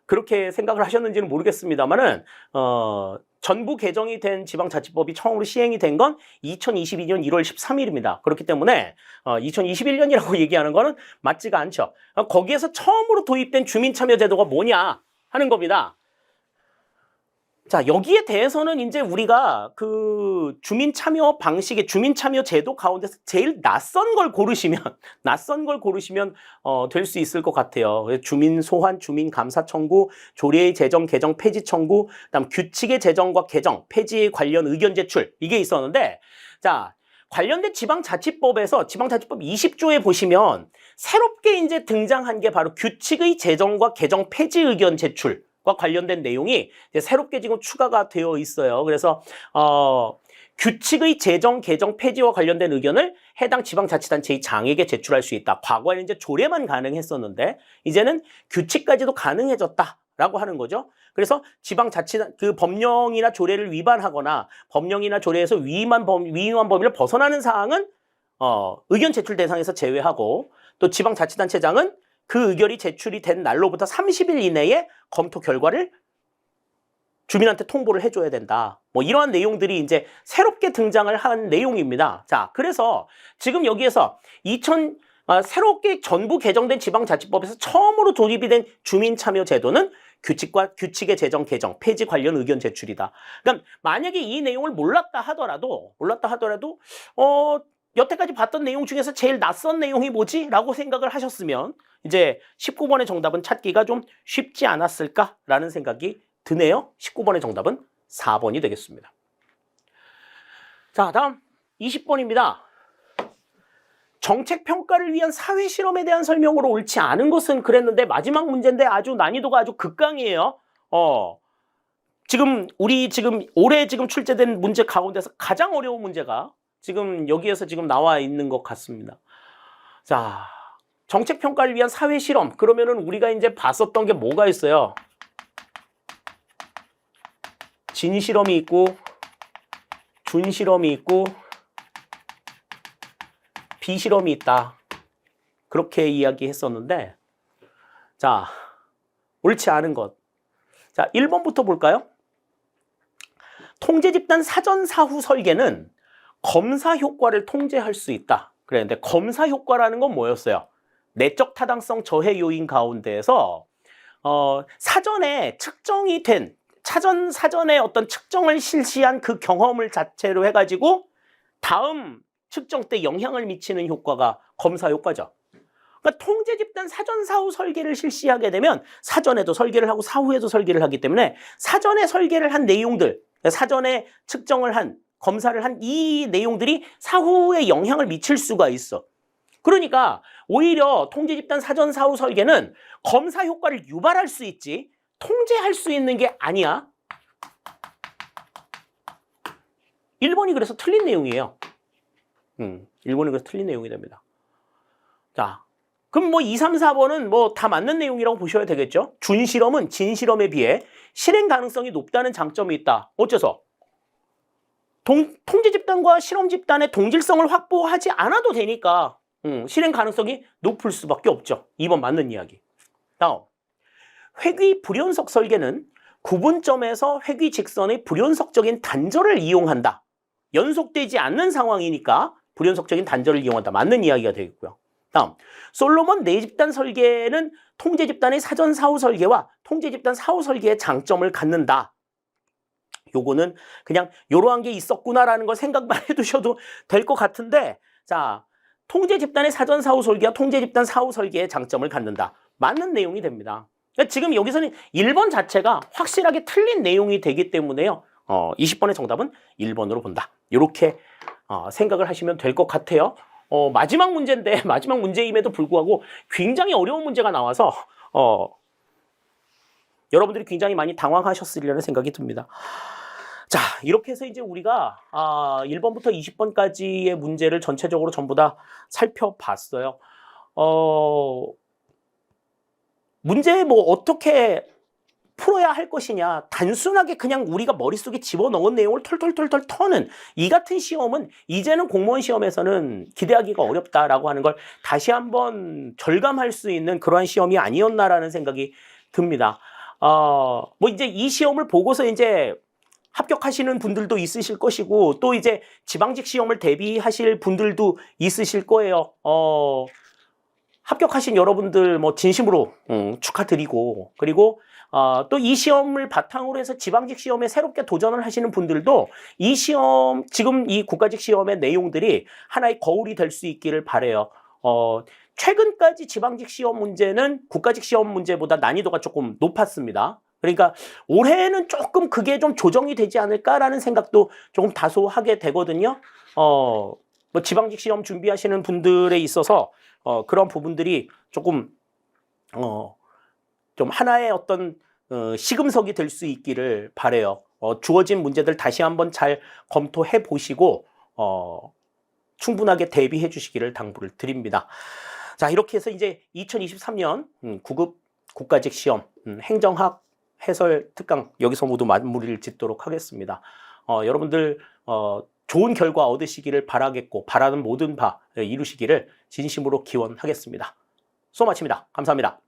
그렇게 생각을 하셨는지는 모르겠습니다만은 전부 개정이 된 지방자치법이 처음으로 시행이 된 건 2022년 1월 13일입니다. 그렇기 때문에 2021년이라고 얘기하는 거는 맞지가 않죠. 거기에서 처음으로 도입된 주민참여제도가 뭐냐 하는 겁니다. 자, 여기에 대해서는 이제 우리가 그 주민참여 방식의 주민참여제도 가운데서 제일 낯선 걸 고르시면 될 수 있을 것 같아요. 주민 소환, 주민 감사 청구, 조례의 제정, 개정, 폐지 청구, 그다음 규칙의 제정과 개정, 폐지에 관련 의견 제출 이게 있었는데, 자, 관련된 지방자치법에서 지방자치법 20조에 보시면 새롭게 이제 등장한 게 바로 규칙의 제정과 개정, 폐지 의견 제출. 과 관련된 내용이 이제 새롭게 지금 추가가 되어 있어요. 그래서 규칙의 제정, 개정, 폐지와 관련된 의견을 해당 지방자치단체의 장에게 제출할 수 있다. 과거에는 이제 조례만 가능했었는데 이제는 규칙까지도 가능해졌다라고 하는 거죠. 그래서 지방자치단 그 법령이나 조례를 위반하거나 법령이나 조례에서 위임한 범위를 벗어나는 사항은 의견 제출 대상에서 제외하고, 또 지방자치단체장은 그 의결이 제출이 된 날로부터 30일 이내에 검토 결과를 주민한테 통보를 해줘야 된다. 뭐 이러한 내용들이 이제 새롭게 등장을 한 내용입니다. 자, 그래서 지금 여기에서 새롭게 전부 개정된 지방자치법에서 처음으로 도입이 된 주민참여제도는 규칙의 제정, 개정, 폐지 관련 의견 제출이다. 그러니까 만약에 이 내용을 몰랐다 하더라도 여태까지 봤던 내용 중에서 제일 낯선 내용이 뭐지? 라고 생각을 하셨으면 이제 19번의 정답은 찾기가 좀 쉽지 않았을까라는 생각이 드네요. 19번의 정답은 4번이 되겠습니다. 자, 다음 20번입니다. 정책평가를 위한 사회실험에 대한 설명으로 옳지 않은 것은 그랬는데 마지막 문제인데 난이도가 아주 극강이에요. 올해 출제된 문제 가운데서 가장 어려운 문제가 지금 여기에서 지금 나와 있는 것 같습니다. 자, 정책평가를 위한 사회실험. 그러면은 우리가 이제 봤었던 게 뭐가 있어요? 진실험이 있고, 준실험이 있고, 비실험이 있다. 그렇게 이야기했었는데, 자, 옳지 않은 것. 자, 1번부터 볼까요? 통제집단 사전사후 설계는 검사 효과를 통제할 수 있다. 그랬는데 검사 효과라는 건 뭐였어요? 내적 타당성 저해 요인 가운데에서 사전에 측정이 된 사전에 어떤 측정을 실시한 그 경험을 자체로 해가지고 다음 측정 때 영향을 미치는 효과가 검사 효과죠. 그러니까 통제집단 사전사후 설계를 실시하게 되면 사전에도 설계를 하고 사후에도 설계를 하기 때문에 사전에 설계를 한 내용들, 사전에 측정을 한 검사를 한 이 내용들이 사후에 영향을 미칠 수가 있어. 그러니까 오히려 통제집단 사전사후 설계는 검사 효과를 유발할 수 있지 통제할 수 있는 게 아니야. 1번이 그래서 틀린 내용이에요. 1번이 그래서 틀린 내용이 됩니다. 자, 그럼 뭐 2, 3, 4번은 뭐 다 맞는 내용이라고 보셔야 되겠죠. 준실험은 진실험에 비해 실행 가능성이 높다는 장점이 있다. 어째서? 통제집단과 실험집단의 동질성을 확보하지 않아도 되니까 실행 가능성이 높을 수밖에 없죠. 2번 맞는 이야기. 다음, 회귀 불연속 설계는 구분점에서 회귀 직선의 불연속적인 단절을 이용한다. 연속되지 않는 상황이니까 불연속적인 단절을 이용한다. 맞는 이야기가 되겠고요. 다음, 솔로몬 내집단 설계는 통제집단의 사전사후 설계와 통제집단 사후 설계의 장점을 갖는다. 요거는 그냥 요러한 게 있었구나라는 걸 생각만 해두셔도 될 것 같은데, 자, 통제집단의 사전사후 설계와 통제집단 사후 설계의 장점을 갖는다. 맞는 내용이 됩니다. 그러니까 지금 여기서는 1번 자체가 확실하게 틀린 내용이 되기 때문에요. 20번의 정답은 1번으로 본다. 이렇게 생각을 하시면 될 것 같아요. 마지막 문제인데 마지막 문제임에도 불구하고 굉장히 어려운 문제가 나와서 여러분들이 굉장히 많이 당황하셨으리라는 생각이 듭니다. 자, 이렇게 해서 이제 우리가 1번부터 20번까지의 문제를 전체적으로 전부 다 살펴봤어요. 문제 뭐 어떻게 풀어야 할 것이냐, 단순하게 그냥 우리가 머릿속에 집어넣은 내용을 털털털털 터는 이 같은 시험은 이제는 공무원 시험에서는 기대하기가 어렵다라고 하는 걸 다시 한번 절감할 수 있는 그러한 시험이 아니었나라는 생각이 듭니다. 뭐 이제 이 시험을 보고서 이제 합격하시는 분들도 있으실 것이고, 또 이제 지방직 시험을 대비하실 분들도 있으실 거예요. 합격하신 여러분들 뭐 진심으로 축하드리고, 그리고 또 이 시험을 바탕으로 해서 지방직 시험에 새롭게 도전을 하시는 분들도 이 시험, 지금 이 국가직 시험의 내용들이 하나의 거울이 될 수 있기를 바라요. 최근까지 지방직 시험 문제는 국가직 시험 문제보다 난이도가 조금 높았습니다. 그러니까 올해는 조금 그게 좀 조정이 되지 않을까라는 생각도 조금 다소 하게 되거든요. 뭐 지방직 시험 준비하시는 분들에 있어서 그런 부분들이 조금 좀 하나의 어떤 시금석이 될 수 있기를 바라요. 주어진 문제들 다시 한번 잘 검토해 보시고 충분하게 대비해 주시기를 당부를 드립니다. 자, 이렇게 해서 이제 2023년 9급 국가직 시험 행정학 해설 특강 여기서 모두 마무리를 짓도록 하겠습니다. 여러분들 좋은 결과 얻으시기를 바라겠고, 바라는 모든 바 이루시기를 진심으로 기원하겠습니다. 수고 마칩니다. 감사합니다.